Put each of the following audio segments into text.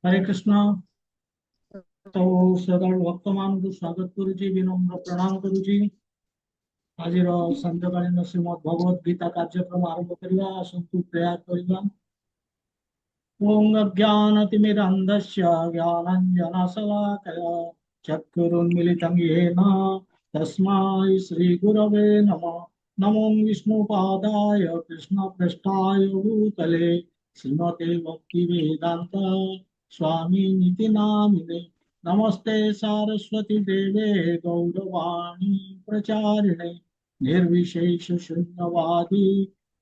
हरे कृष्ण। तो श्रद्धालु भक्त मान को स्वागत करुची, विनम्र प्रणाम करुची। आज संध्याकालीन श्रीमद भगवद गीता कार्यक्रम आरंभ करवा आसतु प्रयास करवा। ओम अज्ञानतिमिरन्धस्य ज्ञानाञ्जनशलाकया चक्षुरुन्मीलितं येन तस्मै श्रीगुरवे नमः। नमो विष्णुपादाय कृष्णपृष्ठाय भूतले श्रीमते भक्तिवेदान्त स्वामिनिति नामिने। नमस्ते सारस्वती देवे गौरवाणी प्रचारिणे निर्विशेष शून्यवादी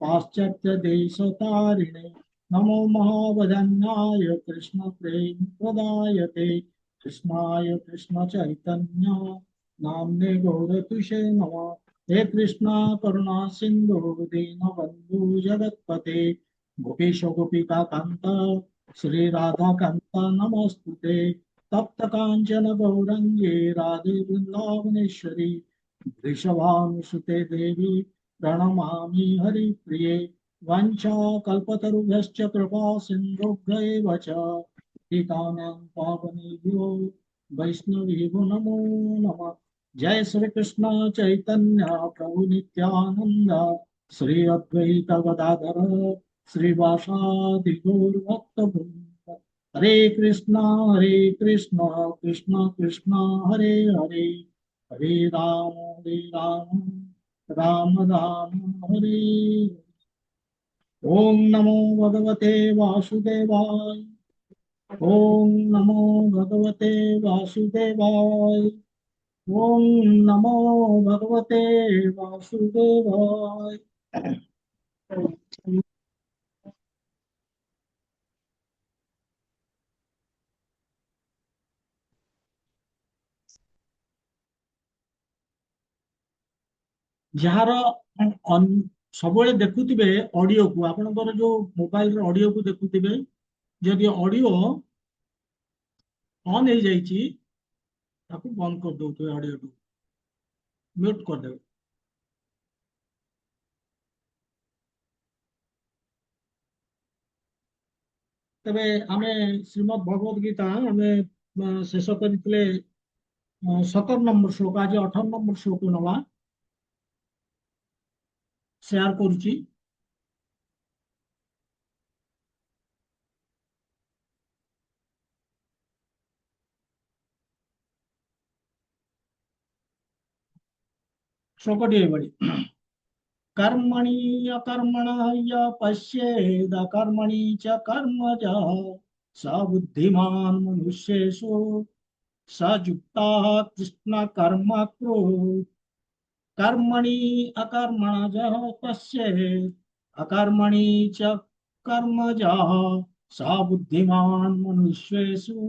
पाश्चात्य देशतारिणे। नमो महावदन्याय कृष्ण प्रेम प्रदायते कृष्णाय कृष्ण चैतन्य नामने गौरतुषे नमः। हे कृष्णा करुणा सिंधु दीनबंधु जगत्पते गोपीश गोपिका कांत श्री राधा कांत नमस्तुते। तप्त कांचन गौरंगे राधे वृंदावनेश्वरी वृषभानुसुते देवी प्रणमामि हरिप्रिये। वंशाकल्पतरुभ्यश्च कृपा सिन्धुभ्यैव च पतितानां पावनेभ्यो वैष्णवेभ्यो नमो नमः। जय श्री कृष्ण चैतन्य प्रभु नित्यानंद श्री अद्वैत गदाधर श्रीवासादि गौर भक्तवृंद। हरे कृष्ण कृष्ण कृष्ण हरे हरे हरे राम राम राम हरे। ओम नमो भगवते वासुदेवाय। ओम नमो भगवते वासुदेवाय। ओम नमो भगवते वासुदेवाय। ଯାହାର ସବୁବେଳେ ଦେଖୁଥିବେ ଅଡିଓକୁ, ଆପଣଙ୍କର ଯୋଉ ମୋବାଇଲର ଅଡିଓକୁ ଦେଖୁଥିବେ, ଯଦି ଅଡିଓ ଅନ୍ ହେଇଯାଇଛି ତାକୁ ବନ୍ଦ କରିଦଉଥିବେ, ଅଡିଓକୁ ମ୍ୟୁଟ କରିଦେବେ। ତେବେ ଆମେ ଶ୍ରୀମଦ ଭଗବତ ଗୀତା ଆମେ ଶେଷ କରିଥିଲେ 17 ନମ୍ବର ଶ୍ଲୋକ। ଆଜି 18 ନମ୍ବର ଶ୍ଲୋକ ନବା। ସେୟାର କରୁଛି। ଶ୍ଲୋକଟି ଏଇଭଳି। कर्मणि अकर्मणः य पश्येद कर्मणि च कर्मजः स बुद्धिमान् मनुष्येषु स युक्तः कृष्ण कर्म कुरु। कर्मणि अकर्मणः पश्येद अकर्मणि च कर्मजः स बुद्धिमान् मनुष्येषु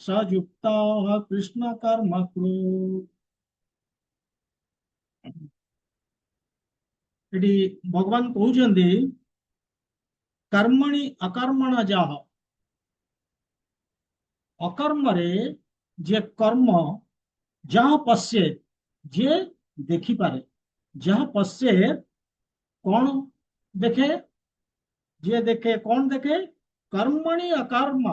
स युक्तः कृष्ण कर्म कुरु। ଏଠି ଭଗବାନ କହୁଛନ୍ତି कर्मणि अकर्मण ଯାହା, ଅକର୍ମରେ ଯେ କର୍ମ, ଯାହା ପଶ୍ୟେ ଯିଏ ଦେଖିପାରେ, ଯାହା ପଶ୍ୟେ କଣ ଦେଖେ, ଯିଏ ଦେଖେ କଣ ଦେଖେ, कर्मणि अकर्म,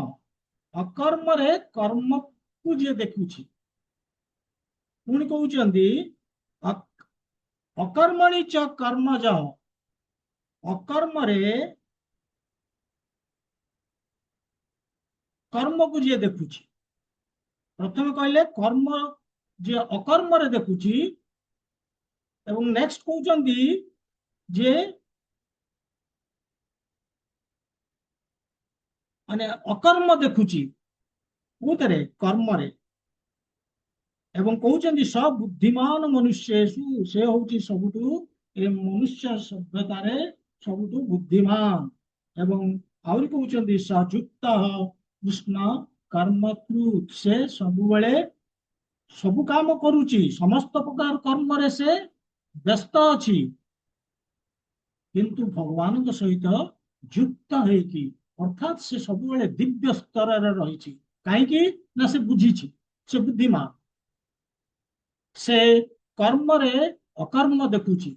ଅକର୍ମରେ କର୍ମକୁ ଯିଏ ଦେଖୁଛି। ପୁଣି କହୁଛନ୍ତି ଅକର୍ମଣି ଚ କର୍ମଜ, ଅକର୍ମରେ କର୍ମକୁ ଯିଏ ଦେଖୁଛି। ପ୍ରଥମେ କହିଲେ କର୍ମ ଯିଏ ଅକର୍ମରେ ଦେଖୁଛି, ଏବଂ ନେକ୍ସଟ କହୁଛନ୍ତି ଯେ ମାନେ ଅକର୍ମ ଦେଖୁଛି କୋଉଥିରେ, କର୍ମରେ। ଏବଂ କହୁଛନ୍ତି ସବୁଦ୍ଧିମାନ ମନୁଷ୍ୟେଷୁ, ସେ ହଉଛି ସବୁଠୁ ଏ ମନୁଷ୍ୟ ସଭ୍ୟତାରେ ସବୁଠୁ ବୁଦ୍ଧିମାନ। ଏବଂ ଆହୁରି କହୁଛନ୍ତି ସଯୁକ୍ତ କୃଷ୍ଣ କର୍ମକୃତ, ସେ ସବୁବେଳେ ସବୁ କାମ କରୁଛି, ସମସ୍ତ ପ୍ରକାର କର୍ମରେ ସେ ବ୍ୟସ୍ତ ଅଛି, କିନ୍ତୁ ଭଗବାନଙ୍କ ସହିତ ଯୁକ୍ତ ହେଇକି, ଅର୍ଥାତ ସେ ସବୁବେଳେ ଦିବ୍ୟ ସ୍ତରରେ ରହିଛି। କାହିଁକି ନା ସେ ବୁଝିଛି, ସେ ବୁଦ୍ଧିମାନ। ସେ କର୍ମରେ ଅକର୍ମ ଦେଖୁଛି,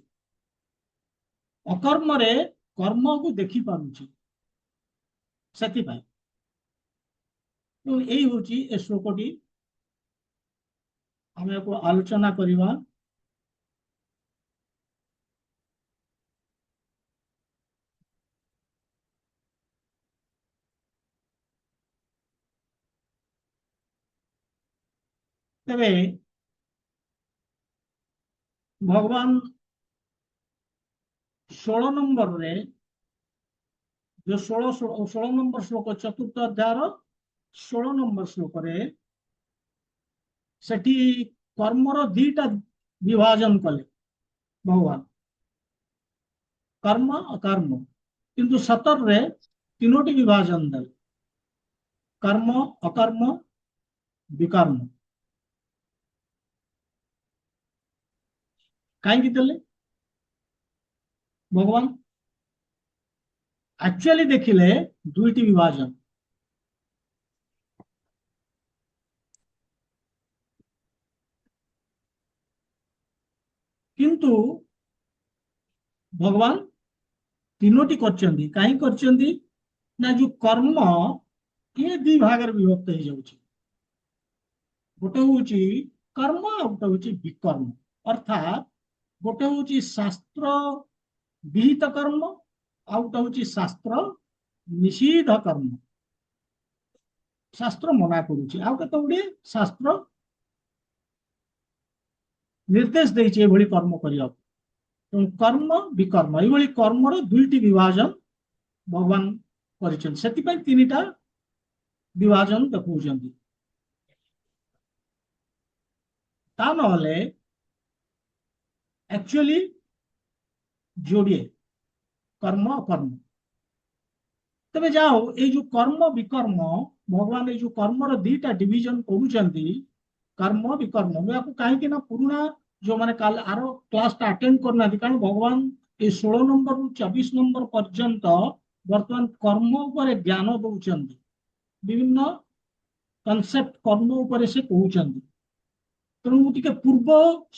ଅକର୍ମରେ କର୍ମକୁ ଦେଖି ପାରୁଛି। ସେଥିପାଇଁ यही हूँ ए श्लोकटी आम आलोचना करवा। तेरे भगवान 16 नंबर रे जो 16 नंबर श्लोक चतुर्थ अध्याय 16 नंबर श्लोक रे सेठी कर्मर दीटा विभाजन कले भगवान कर्म अकर्म किंतु 17 रे तीनोटी विभाजन दे कर्म अकर्म विकर्म कहीं देले भगवान एक्चुअली देखिले दुईटी विभाजन किंतु भगवान तीनोटी करचंदी कहीं करचंदी ना जो कर्म ये दी भाग विभक्त हो जाउची गोटे हूँ कर्म आ गोटे हूँ विकर्म अर्थात गोटे हूँ शास्त्र विहित कर्म आ गोटे हूँ शास्त्र निषिद्ध कर्म शास्त्र मना करुच्ची आउ केते गुड़े शास्त्र निर्देश देइछि एभली कर्म करिया कर्म विकर्म ये कर्मर दुईटी विभाजन भगवान करिछन सेतिपई तीनिटा विभाजन देखौछन्ति ता नहले एक्चुअली जोड़िए कर्म अकर्म तबे जाओ ये जो कर्म विकर्म भगवान ये जो कर्मर दीटा डिविजन करुछन्ति कर्म विकर्म मैं आपको कहीं ना पुराना जो मैंने काल आर क्लास अटेंड करना कारण भगवान ये 16 नंबर रु 24 नंबर पर्यंत वर्तमान कर्म उपर ज्ञान दौरान विभिन्न कनसेप्ट कर्म उपर से कहते तेणु मुझे पूर्व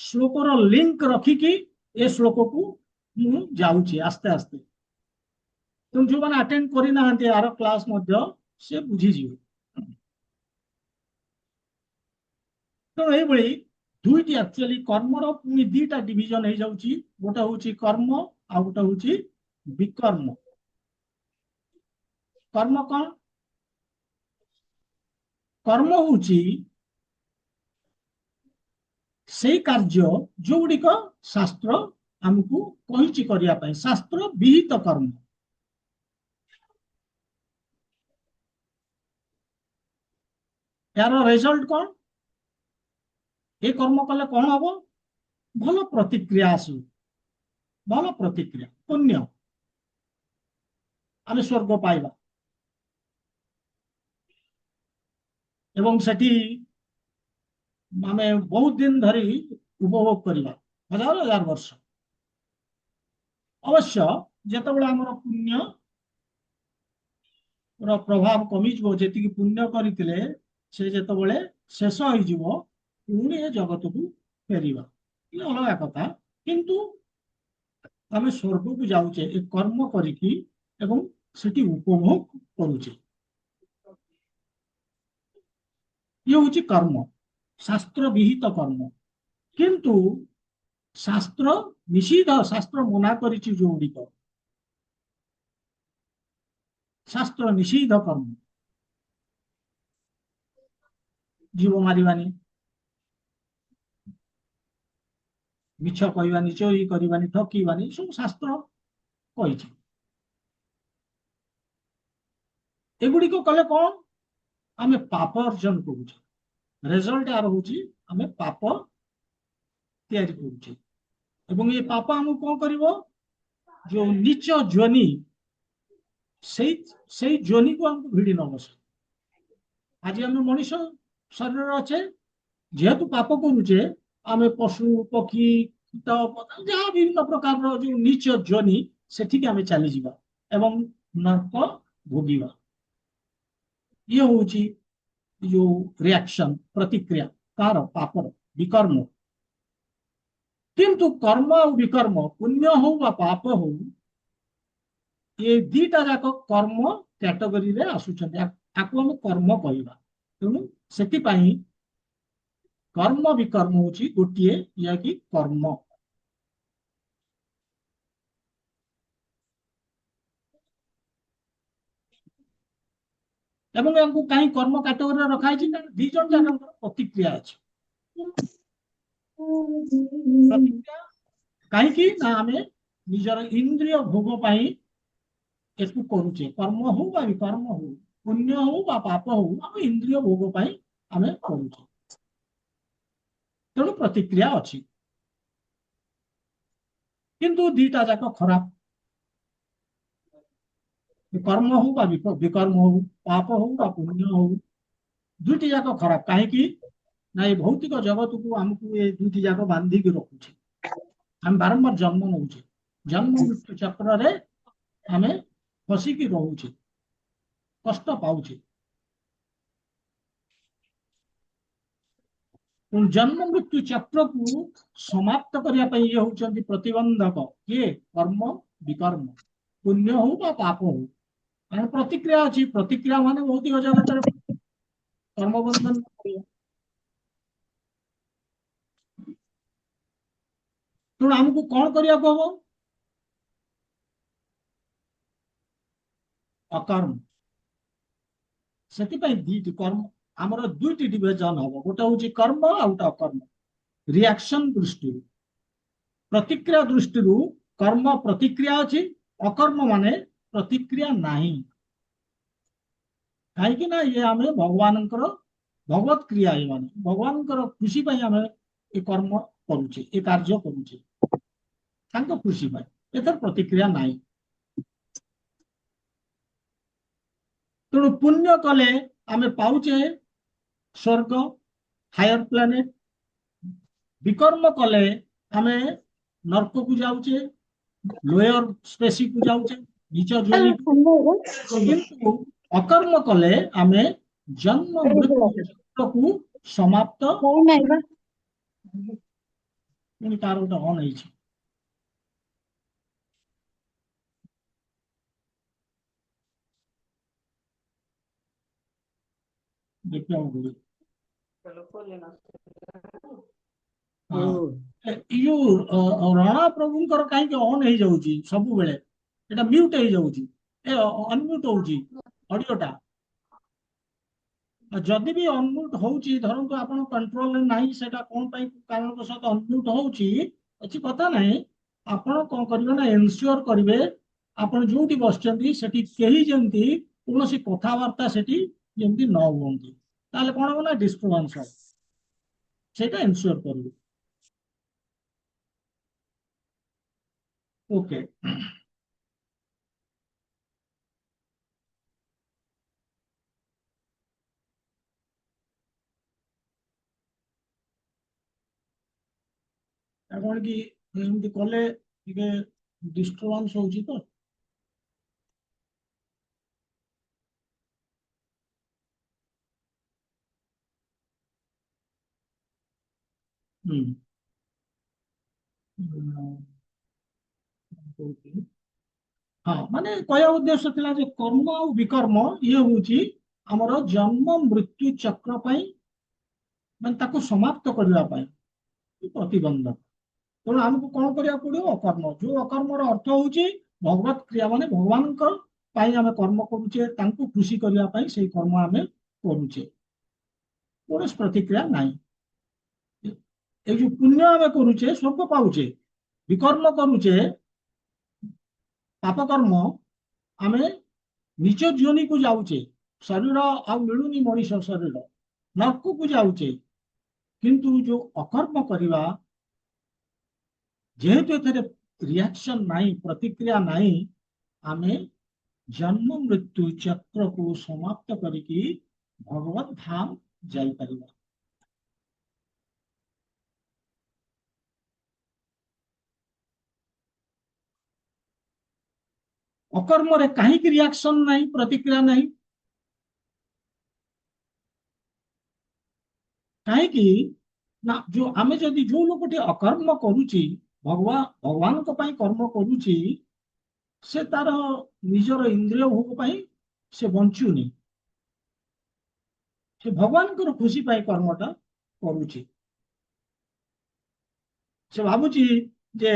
श्लोकर लिंक रखिकी ए श्लोक को मुझे आस्ते आस्ते तेणु जो मैंने अटेंड करना आर क्लास से बुझीजी तेणु ये दुईटी एक्चुअली कर्मर पुणी दीटा डिविजन हो जाउची गोटे हूँ कर्म आ गोटे हूँ विकर्म कर्म कौन कर्म हूँ से कार्य जो गुड़िक शास्त्र आमको कही करने शास्त्र विहित कर्म यार रिजल्ट कौन ये कर्म कले कौन हम भल प्रतिक्रिया आसू भल प्रतिक्रिया पुण्य आम स्वर्ग पाइबा एवं सेठी आमे बहुत दिन धरी उपभोग करवा हजार हजार वर्ष अवश्य जितेबाला आमर पुण्य प्रभाव कमिଯିବ ଯେତିକି पुण्य କରିଥିଲେ से ଯେତେବେଳେ शेष हो पुणी ए जगत को फेरिबा ये अलग कथा किंतु आम स्वर्ग को जाऊे ए कर्म करिकी एवं सेठी उपभोग करुचे ये हूँ कर्म शास्त्र विहित कर्म किंतु शास्त्र निषिद्ध शास्त्र मना करिछि जो गुड़िक शास्त्र निषिद्ध कर्म जीव मारिबानी मिछ कहवानी चोरी करवानी ठकीवानी सब शास्त्र कही एगुड़िक कले कौन आम पाप अर्जन करुचे रेजल्ट यार हूँ आम पाप तैयारी करुचे एवं ये पाप आम कौन कर जो नीच जोनि से जोनि को हमको भिड़ी न बस आज आम मनीष शरीर अच्छे जेहेतु पाप करुचे आम पशु पक्षी जहाँ विभिन्न प्रकार जो नीच जोनि से आम चली जावा एवं नरक भोगिबा ये हूँ जो रिएक्शन प्रतिक्रिया कार पापर विकर्म किंतु कर्म और विकर्म पुण्य हो बा पाप हो ये दीटा जाक कर्म कैटेगरी रे आसुचंती आको हम कर्म कहबा ତେଣୁ ସେଥିପାଇଁ କର୍ମ ବିକର୍ମ ହଉଛି ଗୋଟିଏ ଯାହାକି କର୍ମ। ଏବଂ ୟାଙ୍କୁ କାହିଁ କର୍ମ କାଟଗୋରୀରେ ରଖା ହେଇଛି ନା ଦି ଜଣ ଯାକଙ୍କର ପ୍ରତିକ୍ରିୟା ଅଛି। ପ୍ରତିକ୍ରିୟା କାହିଁକି ନା ଆମେ ନିଜର ଇନ୍ଦ୍ରିୟ ଭୋଗ ପାଇଁ ଏକୁ କରୁଛେ, କର୍ମ ହଉ ବା ବିକର୍ମ ହଉ, ପୁଣ୍ୟ ହଉ ବା ପାପ ହଉ, ଆମ ଇନ୍ଦ୍ରିୟ ଭୋଗ ପାଇଁ ଆମେ କରୁଛେ, ତେଣୁ ପ୍ରତିକ୍ରିୟା ଅଛି। କିନ୍ତୁ ଦିଟା ଯାକ ଖରାପ। କର୍ମ ହଉ ବା ବିକର୍ମ ହଉ, ପାପ ହଉ ବା ପୁଣ୍ୟ ହଉ, ଦୁଇଟି ଯାକ ଖରାପ। କାହିଁକି ନା ଏ ଭୌତିକ ଜଗତକୁ ଆମକୁ ଏ ଦୁଇଟି ଯାକ ବାନ୍ଧିକି ରଖୁଛି। ଆମେ ବାରମ୍ବାର ଜନ୍ମ ନଉଛେ, ଜନ୍ମ ମୃତ୍ୟୁ ଚକ୍ରରେ ଆମେ ଫସିକି ରହୁଛେ, କଷ୍ଟ ପାଉଛେ। ଜନ୍ମ ମୃତ୍ୟୁ ଚକ୍ରକୁ ସମାପ୍ତ କରିବା ପାଇଁ ଇଏ ହଉଛନ୍ତି ପ୍ରତିବନ୍ଧକ। କିଏ? କର୍ମ ବିକର୍ମ, ପୁଣ୍ୟ ହଉ ବା ପାପ ହଉ। କାରଣ ପ୍ରତିକ୍ରିୟା ଅଛି, ପ୍ରତିକ୍ରିୟା ମାନେ ଭୌତିକ ଜଗତରେ କର୍ମବନ୍ଧନ କରିବ। ତେଣୁ ଆମକୁ କଣ କରିବାକୁ ହବ? ଅକର୍ମ। ସେଥିପାଇଁ ଦୁଇଟି କର୍ମ, ଆମର ଦୁଇଟି ଡିଭିଜନ ହବ, ଗୋଟେ ହଉଛି କର୍ମ ଆଉ ଗୋଟେ ଅକର୍ମ। ରିଆକ୍ସନ ଦୃଷ୍ଟିରୁ, ପ୍ରତିକ୍ରିୟା ଦୃଷ୍ଟିରୁ କର୍ମ ପ୍ରତିକ୍ରିୟା ଅଛି, ଅକର୍ମ ମାନେ ପ୍ରତିକ୍ରିୟା ନାହିଁ। କାହିଁକି ନା ଇଏ ଆମେ ଭଗବାନଙ୍କର ଭଗବତ କ୍ରିୟା, ଏ ମାନେ ଭଗବାନଙ୍କର ଖୁସି ପାଇଁ ଆମେ ଏ କର୍ମ କରୁଛେ, ଏ କାର୍ଯ୍ୟ କରୁଛେ, ତାଙ୍କ ଖୁସି ପାଇଁ। ଏଥର ପ୍ରତିକ୍ରିୟା ନାହିଁ। ତେଣୁ ପୁଣ୍ୟ କଲେ ଆମେ ପାଉଛେ ସ୍वर्ଗ, ହାୟର ପ୍ଲାନେଟ। ବିକର୍ମ କଲେ ଆମେ ନର୍କକୁ ଯାଉଛେ, ଲୋୟର ସ୍ପେସିକୁ ଯାଉଛେ, ନିଚ ଯୋନିକୁ। କିନ୍ତୁ ଅକର୍ମ କଲେ ଆମେ ଜନ୍ମ ମୃତ୍ୟୁ ଚକ୍ରକୁ ସମାପ୍ତ। ପୁଣି ତାର ଗୋଟେ ଅନ୍ ହେଇଛି। ଦେଖିବାକୁ ପଡିବ। ଏଇ ଯୋଉ ରଣା ପ୍ରଭୁଙ୍କର କାହିଁକି ଅନ୍ ହେଇଯାଉଛି ସବୁବେଳେ? ଏଟା ମ୍ୟୁଟ ହେଇଯାଉଛି, ଅନମ୍ୟୁଟ ହଉଛି ଅଡିଓଟା। ଯଦି ବି ଅନମ୍ୟୁଟ ହଉଛି, ଧରନ୍ତୁ ଆପଣ କଣ୍ଟ୍ରୋଲରେ ନାହିଁ, ସେଟା କଣ ପାଇଁ କାରଣବଶତ ଅନମ୍ୟୁଟ ହଉଛି, କିଛି କଥା ନାହିଁ। ଆପଣ କଣ କରିବେ ନା ଏନସିଓର କରିବେ ଆପଣ ଯୋଉଠି ବସିଛନ୍ତି ସେଠି କେହି ଯେମିତି କୌଣସି କଥାବାର୍ତ୍ତା ସେଠି ଯେମିତି ନ ହୁଅନ୍ତି। ତାହେଲେ କଣ ହବ ନା ଡିଷ୍ଟର୍ବାନ୍ସ ହବ, ସେଇଟା ଏନସିଓର କରିବେ। ଓକେ। କଣ କି ଏମିତି କଲେ ଟିକେ ଡିଷ୍ଟର୍ବାନ୍ସ ହଉଛି ତ। ହୁଁ। ହଁ, ମାନେ କହିବା ଉଦ୍ଦେଶ୍ୟ ଥିଲା ଯେ କର୍ମ ଆଉ ବିକର୍ମ ଇଏ ହଉଛି ଆମର ଜନ୍ମ ମୃତ୍ୟୁ ଚକ୍ର ପାଇଁ, ମାନେ ତାକୁ ସମାପ୍ତ କରିବା ପାଇଁ ପ୍ରତିବନ୍ଧକ। ତେଣୁ ଆମକୁ କଣ କରିବାକୁ ପଡିବ? ଅକର୍ମ। ଯୋଉ ଅକର୍ମର ଅର୍ଥ ହଉଛି ଭଗବତ କ୍ରିୟା, ମାନେ ଭଗବାନଙ୍କ ପାଇଁ ଆମେ କର୍ମ କରୁଛେ, ତାଙ୍କୁ ଖୁସି କରିବା ପାଇଁ ସେଇ କର୍ମ ଆମେ କରୁଛେ, କୌଣସି ପ୍ରତିକ୍ରିୟା ନାହିଁ। এই ଯୋଉ ପୁଣ୍ୟ ଆମେ କରୁଛେ ସ୍ୱର୍ଗ ପାଉଛେ, ବିକର୍ମ କରୁଛେ ପାପ କର୍ମ, ଆମେ ନିଜ ଯୋନିକୁ ଯାଉଛେ, ଶରୀର ଆଉ ମିଳୁନି, ମଣିଷ ଶରୀର, ନର୍କକୁ ଯାଉଛେ। କିନ୍ତୁ ଯୋଉ ଅକର୍ମ କରିବା, ଯେହେତୁ ଏଥିରେ ରିଆକ୍ସନ ନାହିଁ, ପ୍ରତିକ୍ରିୟା ନାହିଁ, ଆମେ ଜନ୍ମ ମୃତ୍ୟୁ ଚକ୍ରକୁ ସମାପ୍ତ କରିକି ଭଗବତ ଧାମ ଯାଇପାରିବା। ଅକର୍ମରେ କାହିଁକି ରିଆକ୍ସନ ନାହିଁ, ପ୍ରତିକ୍ରିୟା ନାହିଁ? କାହିଁକି ନା ଯୋଉ ଆମେ ଯଦି ଯୋଉ ଲୋକଟି ଅକର୍ମ କରୁଛି, ଭଗବାନଙ୍କ ପାଇଁ କର୍ମ କରୁଛି, ସେ ତାର ନିଜର ଇନ୍ଦ୍ରିୟ ଭୋଗ ପାଇଁ ସେ ବଞ୍ଚୁନି। ସେ ଭଗବାନଙ୍କର ଖୁସି ପାଇଁ କର୍ମଟା କରୁଛି। ସେ ଭାବୁଛି ଯେ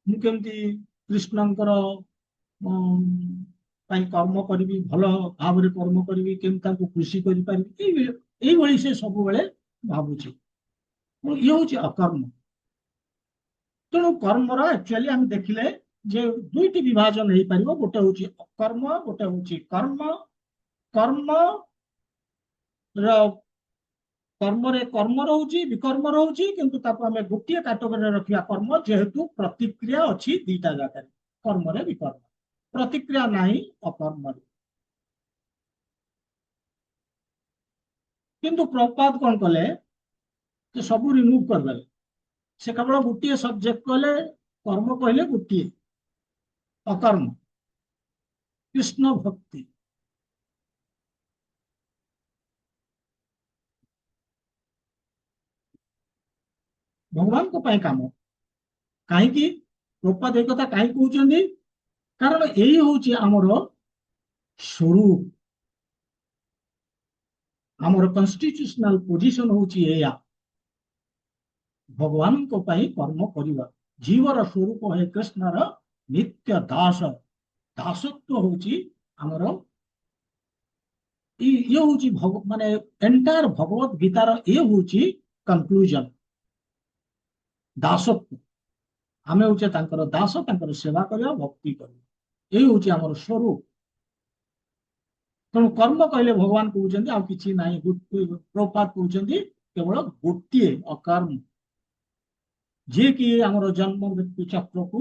ମୁଁ କେମିତି କୃଷ୍ଣଙ୍କର ପାଇଁ କର୍ମ କରିବି, ଭଲ ଭାବରେ କର୍ମ କରିବି, କେମିତି ତାଙ୍କୁ ଖୁସି କରିପାରିବି, ଏଇଭଳି ସେ ସବୁବେଳେ ଭାବୁଛି। ଇଏ ହଉଛି ଅକର୍ମ। ତେଣୁ କର୍ମର ଆକ୍ଚୁଆଲି ଆମେ ଦେଖିଲେ ଯେ ଦୁଇଟି ବିଭାଜନ ହେଇପାରିବ, ଗୋଟେ ହଉଛି ଅକର୍ମ, ଗୋଟେ ହଉଛି କର୍ମ। କର୍ମର କର୍ମରେ କର୍ମ ରହୁଛି, ବିକର୍ମ ରହୁଛି, କିନ୍ତୁ ତାକୁ ଆମେ ଗୋଟିଏ କାଟଗୋରୀରେ ରଖିବା କର୍ମ, ଯେହେତୁ ପ୍ରତିକ୍ରିୟା ଅଛି ଦିଟା ଜାଗାରେ, କର୍ମରେ ବିକର୍ମ। ପ୍ରତିକ୍ରିୟା ନାହିଁ ଅକର୍ମରେ। କିନ୍ତୁ ପ୍ରଭୁପାଦ କଣ କଲେ, ଯେ ସବୁ ରିମୁଭ କରିଦେଲେ। ସେ କେବଳ ଗୋଟିଏ ସବଜେକ୍ଟ କହିଲେ, କର୍ମ କହିଲେ ଗୋଟିଏ, ଅକର୍ମ, କୃଷ୍ଣ ଭକ୍ତି। ଭଗବାନଙ୍କ ପାଇଁ କାମ। କାହିଁକି ପ୍ରଭୁପାଦ ଏ କଥା କାହିଁକି କହୁଛନ୍ତି? କାରଣ ଏଇ ହଉଛି ଆମର ସ୍ୱରୂପ, ଆମର କନଷ୍ଟିଟ୍ୟୁସନାଲ ପୋଜିସନ ହଉଛି ଏଇଆ, ଭଗବାନଙ୍କ ପାଇଁ କର୍ମ କରିବା। ଜୀବର ସ୍ୱରୂପ ହେ କୃଷ୍ଣର ନିତ୍ୟ ଦାସ। ଦାସତ୍ୱ ହଉଛି ଆମର, ଇଏ ହଉଛି ମାନେ ଏଣ୍ଟାୟାର ଭଗବତ ଗୀତାର ଇଏ ହଉଛି କନକ୍ଲୁଜନ। ଦାସତ୍ୱ, ଆମେ ହଉଛେ ତାଙ୍କର ଦାସ, ତାଙ୍କର ସେବା କରିବା, ଭକ୍ତି କରିବା, ଏଇ ହଉଛି ଆମର ସ୍ୱରୂପ। ତେଣୁ କର୍ମ କହିଲେ ଭଗବାନ କହୁଛନ୍ତି ଆଉ କିଛି ନାହିଁ। ପ୍ରଭୁପାଦ କହୁଛନ୍ତି କେବଳ ଗୋଟିଏ ଅକର୍ମ, ଯିଏକି ଆମର ଜନ୍ମ ମୃତ୍ୟୁ ଚକ୍ରକୁ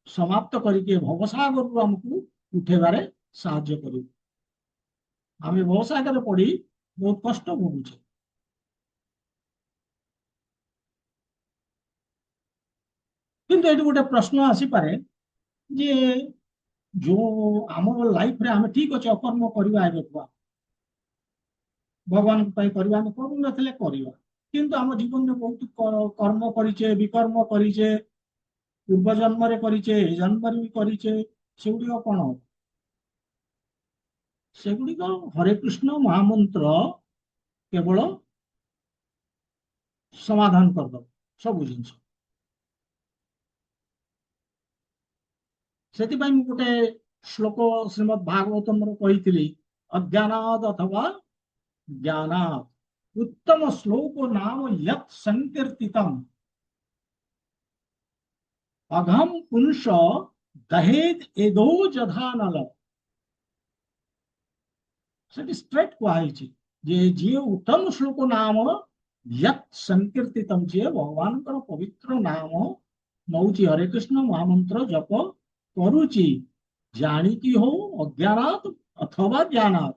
ସମାପ୍ତ କରିକି ଭବସାଗରରୁ ଆମକୁ ଉଠେଇବାରେ ସାହାଯ୍ୟ କରିବ। ଆମେ ଭବସାଗରରେ ପଡି ବହୁତ କଷ୍ଟ ଭୋଗୁଛେ। କିନ୍ତୁ ଏଠି ଗୋଟେ ପ୍ରଶ୍ନ ଆସିପାରେ ଯେ ଯୋଉ ଆମ ଲାଇଫରେ ଆମେ ଠିକ ଅଛି ଅକର୍ମ କରିବା, ଏବେ ଭଗବାନଙ୍କ ପାଇଁ କରିବା, ଆମେ କରୁନଥିଲେ କରିବା, କିନ୍ତୁ ଆମ ଜୀବନରେ ବହୁତ କର୍ମ କରିଛେ, ବିକର୍ମ କରିଛେ, ପୂର୍ବ ଜନ୍ମରେ କରିଛେ, ଏ ଜନ୍ମରେ ବି କରିଛେ। ସେଗୁଡିକ କଣ? ସେଗୁଡିକ ହରେ କୃଷ୍ଣ ମହାମନ୍ତ୍ର କେବଳ ସମାଧାନ କରିଦବ ସବୁ ଜିନିଷ। ସେଥିପାଇଁ ମୁଁ ଗୋଟେ ଶ୍ଲୋକ ଶ୍ରୀମଦ୍ ଭାଗବତମର କହିଥିଲି, ଅଜ୍ଞାନାଦ ଅଥବା ଜ୍ଞାନାତ ଉତ୍ତମ ଶ୍ଲୋକ ନାମ ୟତ୍ ସଂକୀର୍ତିତମ୍ ଅଘମ୍ ପୁରୁଷ ଦହେଦ ଏଦୋ ଯଧାନଲ। ସେଠି ଷ୍ଟ୍ରେଟ୍ କୁହାଯାଇଛି ଯେ ଯିଏ ଉତ୍ତମ ଶ୍ଲୋକ ନାମ ୟତ୍ ସଂକୀର୍ତିତମ୍, ଯିଏ ଭଗବାନଙ୍କର ପବିତ୍ର ନାମ ନଉଛି, ହରେ କୃଷ୍ଣ ମହାମନ୍ତ୍ର ଜପ କରୁଛି, ଜାଣିକି ହଉ ଅଜ୍ଞାନାତ ଅଥବା ଜ୍ଞାନାତ,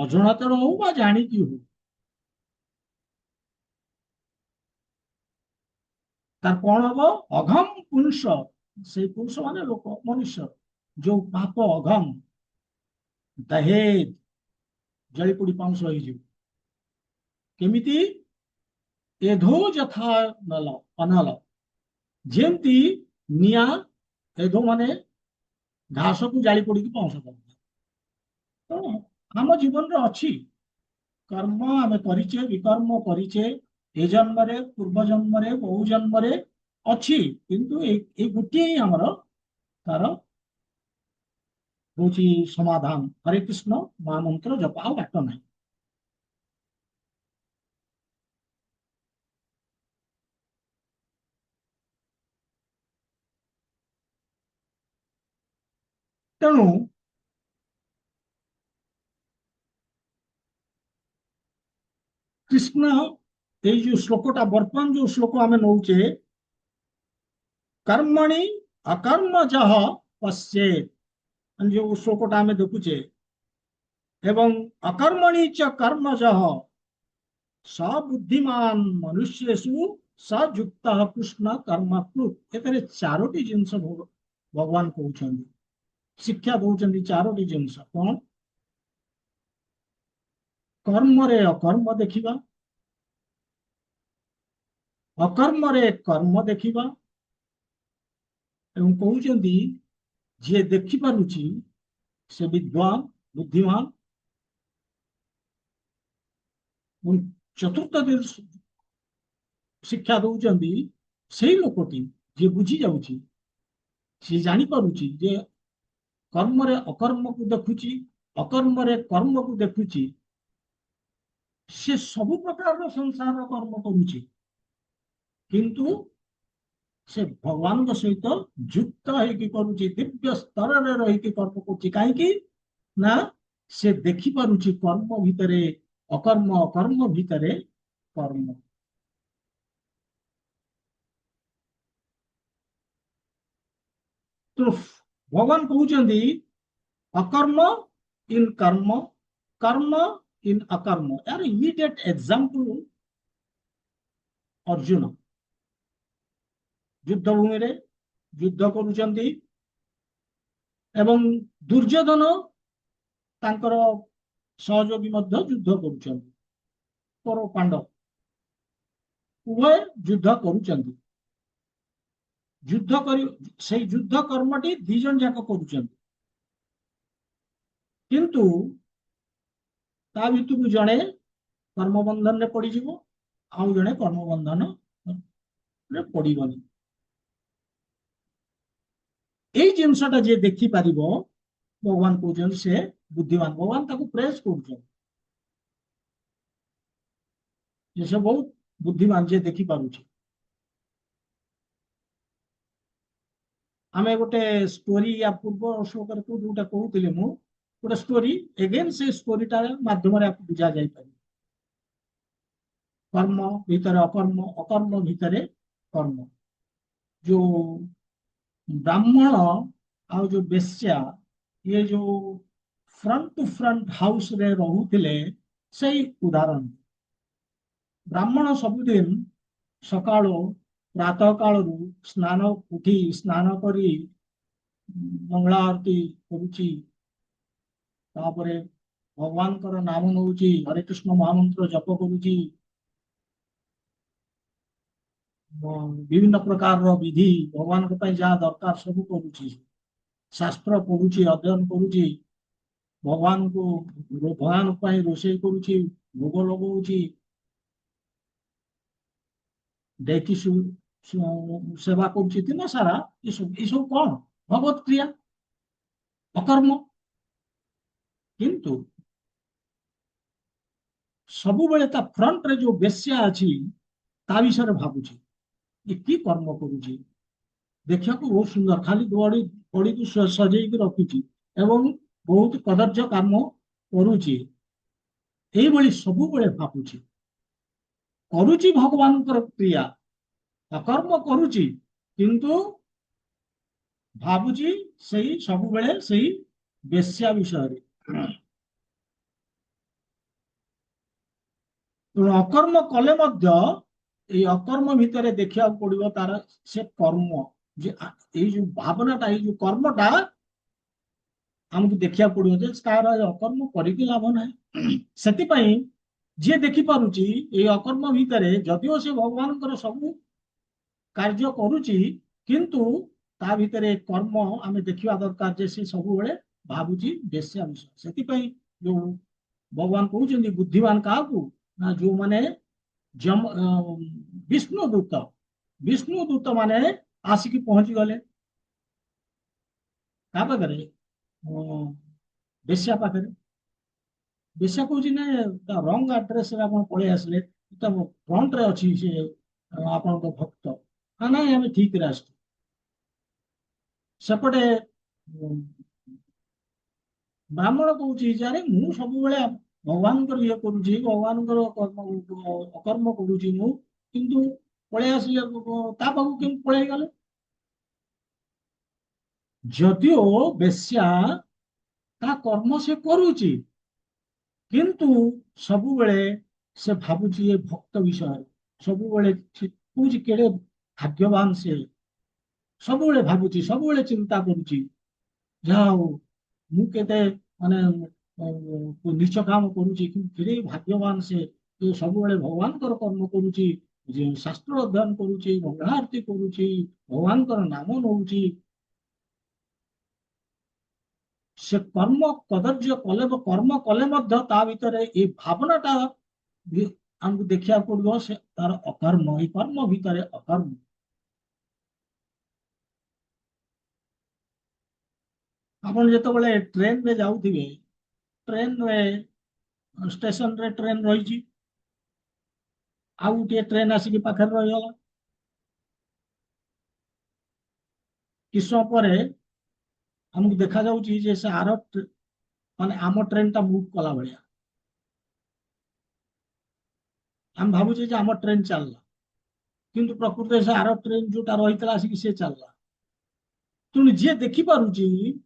ଅଜଣାତରେ ହଉ ବା ଜାଣିକି ହଉ, ତାର କଣ ହବ? ଅଘମ ପୁରୁଷ, ସେଇ ପୁରୁଷ ମାନେ ଲୋକ, ମନୁଷ୍ୟ, ଯୋଉ ପାପ ଅଘମ, ଦହେଦ, ଜଳି ପୋଡି ପାଉଁଶ ହେଇଯିବ। କେମିତି? ଏଧୋ ଯଥା ନଲ ଅନଲ, ଯେମିତି ନିଆଁ, ଏଧୋ ମାନେ ଘାସକୁ ଜାଳି ପୋଡିକି ପାଉଁଶ କରିଦିଏ। ତେଣୁ ଆମ ଜୀବନରେ ଅଛି କର୍ମ, ଆମେ କରିଛେ, ବିକର୍ମ କରିଛେ, ଏ ଜନ୍ମରେ, ପୂର୍ବ ଜନ୍ମରେ, ବହୁ ଜନ୍ମରେ ଅଛି, କିନ୍ତୁ ଏଇ ଗୋଟିଏ ହିଁ ଆମର ତାର ହଉଛି ସମାଧାନ, ହରେ କୃଷ୍ଣ ମହାମନ୍ତ୍ର ଜପ, ଆଉ ବାଟ ନାହିଁ। ତେଣୁ କୃଷ୍ଣ ଏଇ ଯୋଉ ଶ୍ଲୋକଟା, ବର୍ତ୍ତମାନ ଯୋଉ ଶ୍ଲୋକ ଆମେ ନଉଛେ, କର୍ମଣି ଅକର୍ମଜଃ ପଶ୍ୟେତ୍, ଯୋଉ ଶ୍ଲୋକଟା ଆମେ ଦେଖୁଛେ, ଏବଂ ଅକର୍ମଣି ଚ କର୍ମଜଃ ସ ବୁଦ୍ଧିମାନ ମନୁଷ୍ୟେଷୁ ସ ଯୁକ୍ତ କୃଷ୍ଣ କର୍ମକୃତ୍। ଏଥିରେ ଚାରୋଟି ଜିନିଷ ଭଗବାନ କହୁଛନ୍ତି, ଶିକ୍ଷା ଦଉଛନ୍ତି ଚାରୋଟି ଜିନିଷ। କଣ? କର୍ମରେ ଅକର୍ମ ଦେଖିବା, ଅକର୍ମରେ କର୍ମ ଦେଖିବା, ଏବଂ କହୁଛନ୍ତି ଯିଏ ଦେଖିପାରୁଛି ସେ ବିଦ୍ୱାନ, ବୁଦ୍ଧିମାନ, ଚତୁର୍ଥ ଶିକ୍ଷା ଦଉଛନ୍ତି ସେଇ ଲୋକଟି ଯିଏ ବୁଝି ଯାଉଛି, ସିଏ ଜାଣିପାରୁଛି ଯେ କର୍ମରେ ଅକର୍ମକୁ ଦେଖୁଛି, ଅକର୍ମରେ କର୍ମକୁ ଦେଖୁଛି, ସେ ସବୁ ପ୍ରକାରର ସଂସାରର କର୍ମ କରୁଛି, କିନ୍ତୁ ସେ ଭଗବାନଙ୍କ ସହିତ ଯୁକ୍ତ ହେଇକି କରୁଛି, ଦିବ୍ୟ ସ୍ତରରେ ରହିକି କର୍ମ କରୁଛି। କାହିଁକି ନା ସେ ଦେଖିପାରୁଛି କର୍ମ ଭିତରେ ଅକର୍ମ, ଅକର୍ମ ଭିତରେ କର୍ମ। ତ ଭଗବାନ କହୁଛନ୍ତି ଅକର୍ମ ଇନ୍ କର୍ମ, କର୍ମ ଇନ୍ ଅକର୍ମ। यार ଇମିଡିଏଟ ଏକ୍ସାମ୍ପଲ ଅର୍ଜୁନ ଯୁଦ୍ଧ ଭୂମିରେ ଯୁଦ୍ଧ କରୁଛନ୍ତି ଏବଂ ଦୁର୍ଯ୍ୟୋଧନ ତାଙ୍କର ସହଯୋଗୀ ମଧ୍ୟ ଯୁଦ୍ଧ କରୁଛନ୍ତି, କୌରବ ପାଣ୍ଡବ ଉଭୟ ଯୁଦ୍ଧ କରୁଛନ୍ତି। ଯୁଦ୍ଧ କରି ସେଇ ଯୁଦ୍ଧ କର୍ମଟି ଦି ଜଣ ଯାକ କରୁଛନ୍ତି, କିନ୍ତୁ ତା ଭିତରୁ ଜଣେ କର୍ମବନ୍ଧନରେ ପଡିଯିବ, ଆଉ ଜଣେ କର୍ମବନ୍ଧନରେ ପଡିବନି। ଏଇ ଜିନିଷଟା ଯିଏ ଦେଖିପାରିବ, ଭଗବାନ କହୁଛନ୍ତି ସେ ବୁଦ୍ଧିମାନ। ଭଗବାନ ତାକୁ ପ୍ରେସ୍ କରୁଛନ୍ତି ଯେ ସେ ବହୁତ ବୁଦ୍ଧିମାନ, ଯିଏ ଦେଖିପାରୁଛି। ଆମେ ଗୋଟେ ଷ୍ଟୋରି ୟା ପୂର୍ବ ଶ୍ଲୋକରେ ଯୋଉଟା କହୁଥିଲି ମୁଁ, ଗୋଟେ ଷ୍ଟୋରି ଏଗେନ୍ ସେ ଷ୍ଟୋରିଟା ମାଧ୍ୟମରେ ବୁଝା ଯାଇପାରିବ। କର୍ମ ଭିତରେ ଅକର୍ମ, ଅକର୍ମ ଭିତରେ କର୍ମ। ଯୋଉ ବ୍ରାହ୍ମଣ ଆଉ ଯୋଉ ବେଶ୍ୟା, ଇଏ ଯୋଉ ଫ୍ରଣ୍ଟ ଟୁ ଫ୍ରଣ୍ଟ ହାଉସରେ ରହୁଥିଲେ, ସେଇ ଉଦାହରଣ। ବ୍ରାହ୍ମଣ ସବୁଦିନ ସକାଳୁ ପ୍ରାତଃ କାଳରୁ ଉଠି ସ୍ନାନ କରି ମଙ୍ଗଳା ଆରତୀ କରୁଛି, ତାପରେ ଭଗବାନଙ୍କର ନାମ ନଉଛି, ହରେ କୃଷ୍ଣ ମହାମନ୍ତ୍ର ଜପ କରୁଛି, ବିଭିନ୍ନ ପ୍ରକାରର ବିଧି ଭଗବାନଙ୍କ ପାଇଁ ଯାହା ଦରକାର ସବୁ କରୁଛି, ଶାସ୍ତ୍ର ପଢୁଛି, ଅଧ୍ୟୟନ କରୁଛି, ଭଗବାନଙ୍କ ପାଇଁ ରୋଷେଇ କରୁଛି, ଭୋଗ ଲଗଉଛି, ଦେଇକି ସେବା କରୁଛି ଦିନ ସାରା। ଏସବୁ କଣ? ଭଗବତ କ୍ରିୟା, ଅକର୍ମ। କିନ୍ତୁ ସବୁବେଳେ ତା ଫ୍ରଣ୍ଟରେ ଯୋଉ ବେଶ୍ୟା ଅଛି, ତା ବିଷୟରେ ଭାବୁଛି ଯେ କି କର୍ମ କରୁଛି, ଦେଖିବାକୁ ବହୁତ ସୁନ୍ଦର, ଖାଲି ବଡିକୁ ସଜେଇକି ରଖୁଛି ଏବଂ ବହୁତ କଦର୍ଯ୍ୟ କାମ କରୁଛି। ଏଇଭଳି ସବୁବେଳେ ଭାବୁଛି, କରୁଛି ଭଗବାନଙ୍କର କ୍ରିୟା, ଅକର୍ମ କରୁଛି, କିନ୍ତୁ ଭାବୁଛି ସବୁବେଳେ ସେଇ ବେଶ୍ୟା ବିଷୟରେ। ତେଣୁ ଅକର୍ମ କଲେ ମଧ୍ୟ ଏଇ ଅକର୍ମ ଭିତରେ ଦେଖିବାକୁ ପଡିବ ତାର ସେ କର୍ମ, ଯେ ଏଇ ଯୋଉ ଭାବନାଟା, ଏଇ ଯୋଉ କର୍ମଟା ଆମକୁ ଦେଖିବାକୁ ପଡିବ ଯେ ତାର ଅକର୍ମ କରିକି ଲାଭ ନାହିଁ। ସେଥିପାଇଁ ଯିଏ ଦେଖିପାରୁଛି ଏଇ ଅକର୍ମ ଭିତରେ, ଯଦିଓ ସେ ଭଗବାନଙ୍କର ସବୁ କାର୍ଯ୍ୟ କରୁଛି, କିନ୍ତୁ ତା ଭିତରେ କର୍ମ ଆମେ ଦେଖିବା ଦରକାର ଯେ ସେ ସବୁବେଳେ ଭାବୁଛି ବେଶ୍ୟା ବିଷୟ। ସେଥିପାଇଁ ଯୋଉ ଭଗବାନ କହୁଛନ୍ତି ବୁଦ୍ଧିମାନ କାହାକୁ ନା ଯୋଉମାନେ ବିଷ୍ଣୁ ଦୂତ, ବିଷ୍ଣୁ ଦୂତ ମାନେ ଆସିକି ପହଞ୍ଚି ଗଲେ ତା ପାଖରେ, ବେଶ୍ୟା ପାଖରେ। ବେଶ୍ୟା କହୁଛି ନା ତା ରଙ୍ଗ ଆଡ୍ରେସରେ ଆପଣ ପଳେଇ ଆସିଲେ, ତା ଫ୍ରଣ୍ଟରେ ଅଛି ସେ ଆପଣଙ୍କ ଭକ୍ତ। ନାଇଁ ଆମେ ଠିକରେ ଆସିଛୁ। ସେପଟେ ବ୍ରାହ୍ମଣ କହୁଛି ଯେ ଆରେ ମୁଁ ସବୁବେଳେ ଭଗବାନଙ୍କର ଇଏ କରୁଛି, ଭଗବାନଙ୍କର ଅକର୍ମ କରୁଛି ମୁଁ, କିନ୍ତୁ ପଳେଇ ଆସିଲେ ତା ପାଖକୁ କେମିତି ପଳେଇ ଗଲେ? ଯଦିଓ ବେଶ୍ୟା ତା କର୍ମ ସେ କରୁଛି, କିନ୍ତୁ ସବୁବେଳେ ସେ ଭାବୁଛି ଏ ଭକ୍ତ ବିଷୟରେ, ସବୁବେଳେ କହୁଛି କେଡେ ଭାଗ୍ୟବାନ ସେ, ସବୁବେଳେ ଭାବୁଛି, ସବୁବେଳେ ଚିନ୍ତା କରୁଛି, ଯାହା ହଉ ମୁଁ କେତେ ମାନେ ନିଚ କାମ କରୁଛି, କିନ୍ତୁ କେଡେ ଭାଗ୍ୟବାନ ସେ, ସବୁବେଳେ ଭଗବାନଙ୍କର କର୍ମ କରୁଛି, ଶାସ୍ତ୍ର ଅଧ୍ୟୟନ କରୁଛି, ମଙ୍ଗଳା ଆରତୀ କରୁଛି, ଭଗବାନଙ୍କର ନାମ ନଉଛି। ସେ କର୍ମ କଦର୍ଯ୍ୟ କର୍ମ କଲେ ମଧ୍ୟ ତା ଭିତରେ ଏଇ ଭାବନାଟା भी हमको देखा पड़ो से तार अकर्म, ये कर्म भितर अकर्म। आपण जेतबेले ट्रेन में जाउथिबे, ट्रेन में स्टेशन रे ट्रेन रही, आउ गोटे ट्रेन आसिक पाखे रहीगला, कि समय पर हमको देखा जाउची जे से आर माने आम ट्रेन टा मूव कला भाया, हम भावुचे जे आम ट्रेन चलला, किंतु प्रकृत से आर ट्रेन जोटा रही आसिक से चलला। तेणु जी देखी पारुची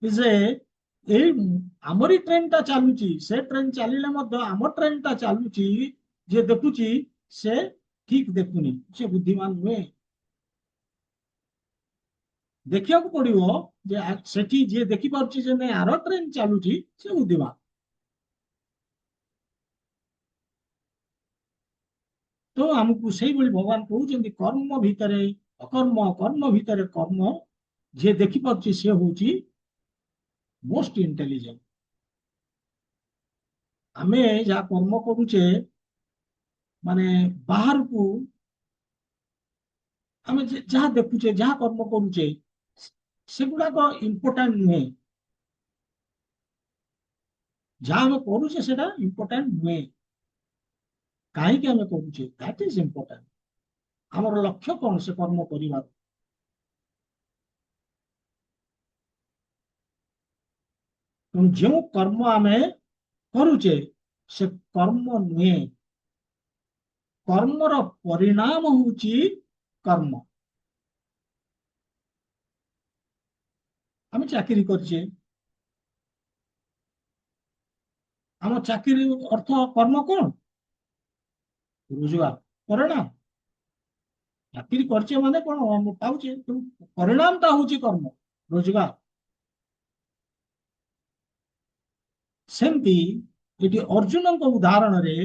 जे एई आमरी ट्रेन टा चालुची, से ट्रेन चलिले मध्य आम ट्रेन टा चालुची, जे देखुची से ठीक देखुनी, से बुद्धिमान नुहे। देखा पड़ो जे सेठी जी देखी पारुची जे नहीं आर ट्रेन चलुची, से बुद्धिमान। तो आमको से भगवान कहते कर्म भितर अकर्म, कर्म भितर कर्म, जे देखी पारुची से होची मोस्ट इंटेलिजेंट। आमे जहाँ कर्म करुचे माने बाहर को आमे जहाँ देखुचे जहाँ कर्म करुचे सेगुड़ाक इम्पोर्टाट नुहे, जहाँ आम करुचे सेटा इम्पोर्टाट नुहे, कहीं आम करुचे दैट इज इम्पोर्टाट। आमर लक्ष्य कौन से कर्म करिवार। जो कर्म आम करुचे से कर्म नुहे, कर्मर परिणाम होची कर्म। आम चाकरी करछे, आम चाकरी अर्थ कर्म कौन? रोजगार, परिणाम। चाकरी करछे माने कौन हम पाउछे, परिणाम ता होची कर्म, रोजगार। सेमती ये अर्जुन उदाहरण रे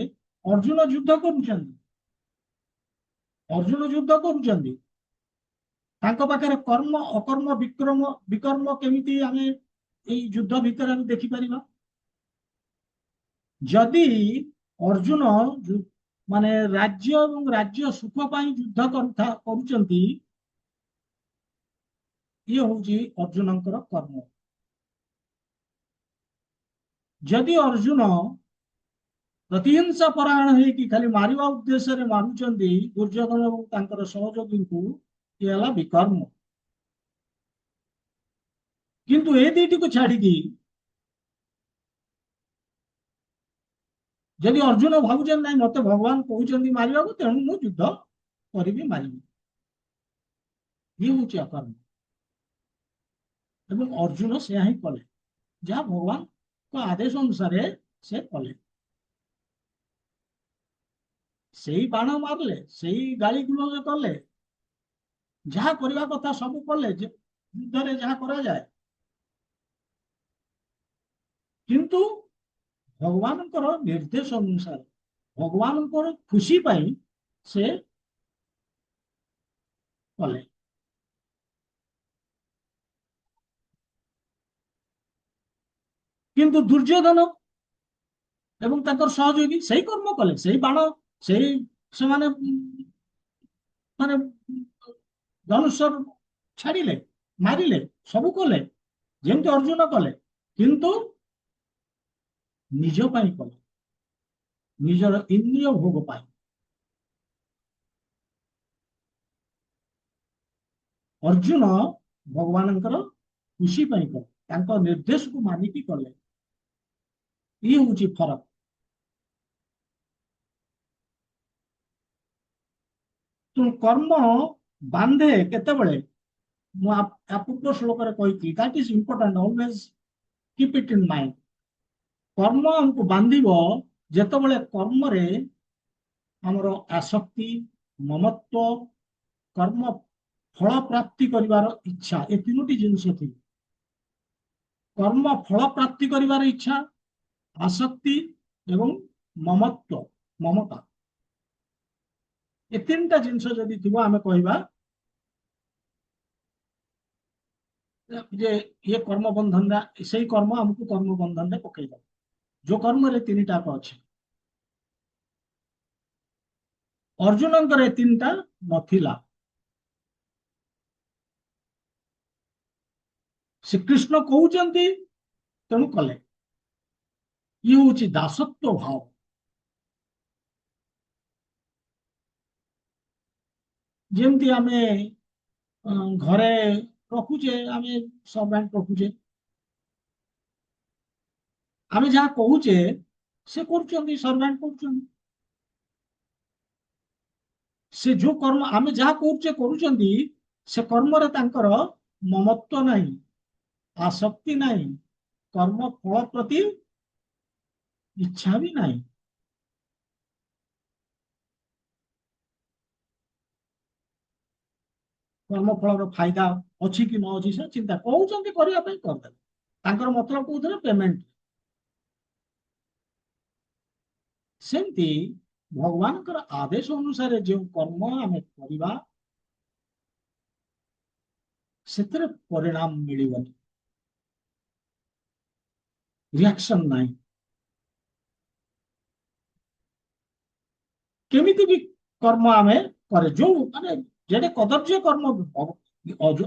अर्जुन युद्ध करुछंती, अर्जुन युद्ध करुछंती, तांको पाखरे कर्म अकर्म विक्रम विकर्म केमिति आमे एई युद्ध भितर आमे देखि परिबा। जदि अर्जुन माने राज्य और राज्य सुख पाई युद्ध करुछंती, ये होची अर्जुनंकर कर्म। जदि अर्जुन प्रतिहिंसा परायण है खाली मारिवा उद्देश्य रे मारुचंती दुर्योधन और तांकर सहयोगी को, ये हला विकर्म। किंतु ए दीटी को छाड़ी जदि अर्जुन भावुचन नहीं मते भगवान कहउचंती मारिबा को, तेणु मु युद्ध करिबी मारिबी, ये होची अकर्म। एवं अर्जुन से ही कले जहाँ भगवान को आदेश अनुसार से कले, सेई बाण मारले, सेई गाली गुलज कले, जहाँ करने कथा सब कले युद्ध रे जहाँ करा जाए। किंतु भगवान निर्देश अनुसार भगवान खुशी पाई से कले। किंतु दुर्योधन एवं तांकर सहयोगी सही कर्म कले, सही बाण सही से माने माने धनुष छाड़िले, मारिले, सब कले जेमती अर्जुन कले, किंतु निज पाई कले, निजर इंद्रिय भोग पाई। अर्जुन भगवान खुशी पाई कले, तांको निर्देश को मानिकी कले, ये हूँ फरक। तो कर्म बांधे केतेबेले पूर्व श्लोक कही, that is important, always keep it in mind. कर्म हमको बांधिबो जेतेबेले कर्म रे हमर आसक्ति, ममत्व, कर्म फल प्राप्ति करिवार इच्छा, ए तीनोटी जिनिस थी। कर्म फल प्राप्ति करिवार इच्छा, आसक्ति एवं ममत्व, ममता, ए तीनटा जिनिस जदि थिबो आमे कहिबा जे ये कर्म बंधन, से कर्म हमको कर्म बंधन में पकईद, जो कर्म रे तीन टाक अच्छे। अर्जुन तीनटा नथिला श्रीकृष्ण कहते तेणु कले ये हूँ दासत्व भाव जमती आम घरे रखुचे आम सर्वेंट रखुचे आम जहाँ कहूचे से कर सर्वेंट कर से जो कर्म आम जहाँ करुचे करुचंदी से कर्म रे तांकर ममत्व नहीं आसक्ति नहीं कर्म फल प्रति इच्छा भी नहीं कर्म फल फायदा अच्छी कि न अच्छी से चिंता कहते करदे मतलब कौन पेमेंट सेमती भगवान आदेश अनुसार जो कर्म आम करवा से परिणाम मिलबनी रिएक्शन नहीं केमिति भी कर्म आम करे जो माने जेडे कदर्य कर्म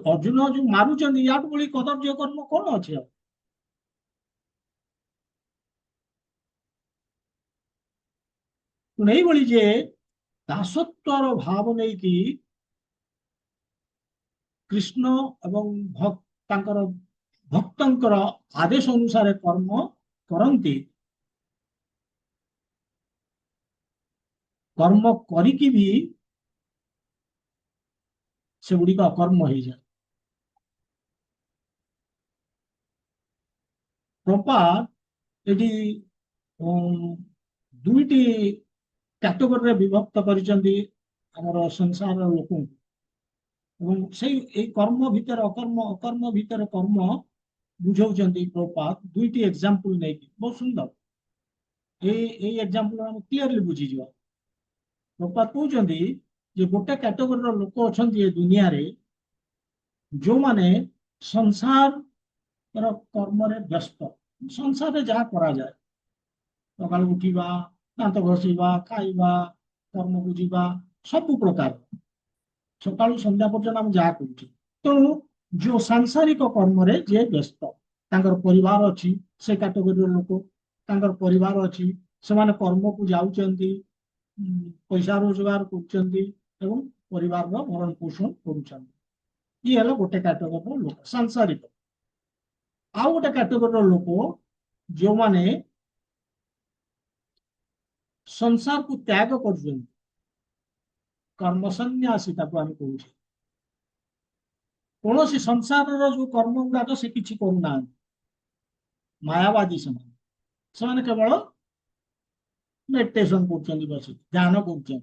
अर्जुन जो मारुचंद या बड़ी कदर्य कर्म कौन अच्छे नहीं बोली जे दासत्वर भाव नहीं कि कृष्ण एवं भक्तंकर आदेश अनुसार कर्म करती कर्म करिकी भी से गुड़िक अकर्म हो जाए प्रपात ये दुईटी कैटेगरी विभक्त कर संसार लोक कर्म भितर अकर्म अकर्म भितर कर्म बुझाऊँ प्रपात दुईटी एग्जांपल नहीं बहुत सुंदर ये एग्जांपल हम क्लीयरली बुझीज प्रपात कहते गोटे कैटेगरी लोक अच्छा दुनिया रे जो माने संसार कर्म व्यस्त संसार जहाँ करा जाए सका उठा दात घषा खाइबा कर्म को जीवा सब प्रकार सका संध्या पर्यटन आम जहाँ करुचे तेणु जो सांसारिक कर्म रे जे व्यस्त परिवार अच्छी से कैटेगरी लोक परिवार अच्छी से कर्म को जाऊँच पैसा रोजगार कर भरण पोषण कर गोटे कैटेगरी लोक सांसारिक आउ गोटे कैटेगरी लोक जो माने संसार को त्याग कर कर्म सन्यासी आम कौन कौन संसार जो कर्म गुड़ाक से किसी करूना मायावादी से केवल मेडिटेशन कर बस ध्यान कर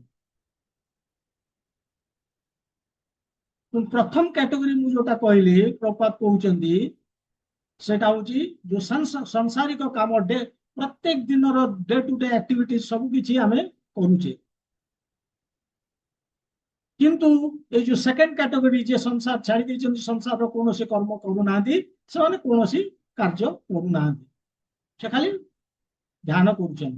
प्रथम कैटेगरी मुझे जोटा कहली प्रपात कहते सेटा हूँ जो सांसारिक काम डे प्रत्येक दिन डे टू डे एक्टिविटी सब किसी आम करुचे किंतु ये जो सेकंड कैटेगरी जे संसार छाड़ी संसार कौन कर्म करूना से कौन कार्य करूना से खाली ध्यान कर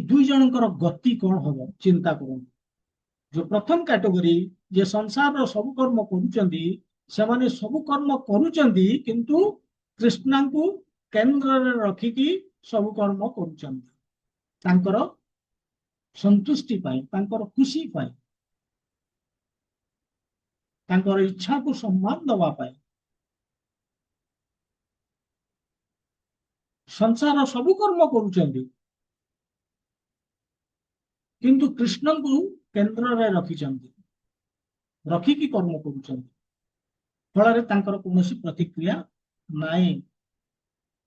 दुई जनकर गति कौन हम चिंता करूँ जो प्रथम कैटेगरी जे संसार सब कर्म करुँच सब कर्म करुँच किंतु कृष्णा को केंद्र रखिकी सब कर्म करुँच संतुष्टि खुशी इच्छा को सम्मान दवापाई संसार सब कर्म करुँच किंतु कृष्ण को केंद्र रे रखिकी कर्म करुँच फल कौन प्रतिक्रिया नाई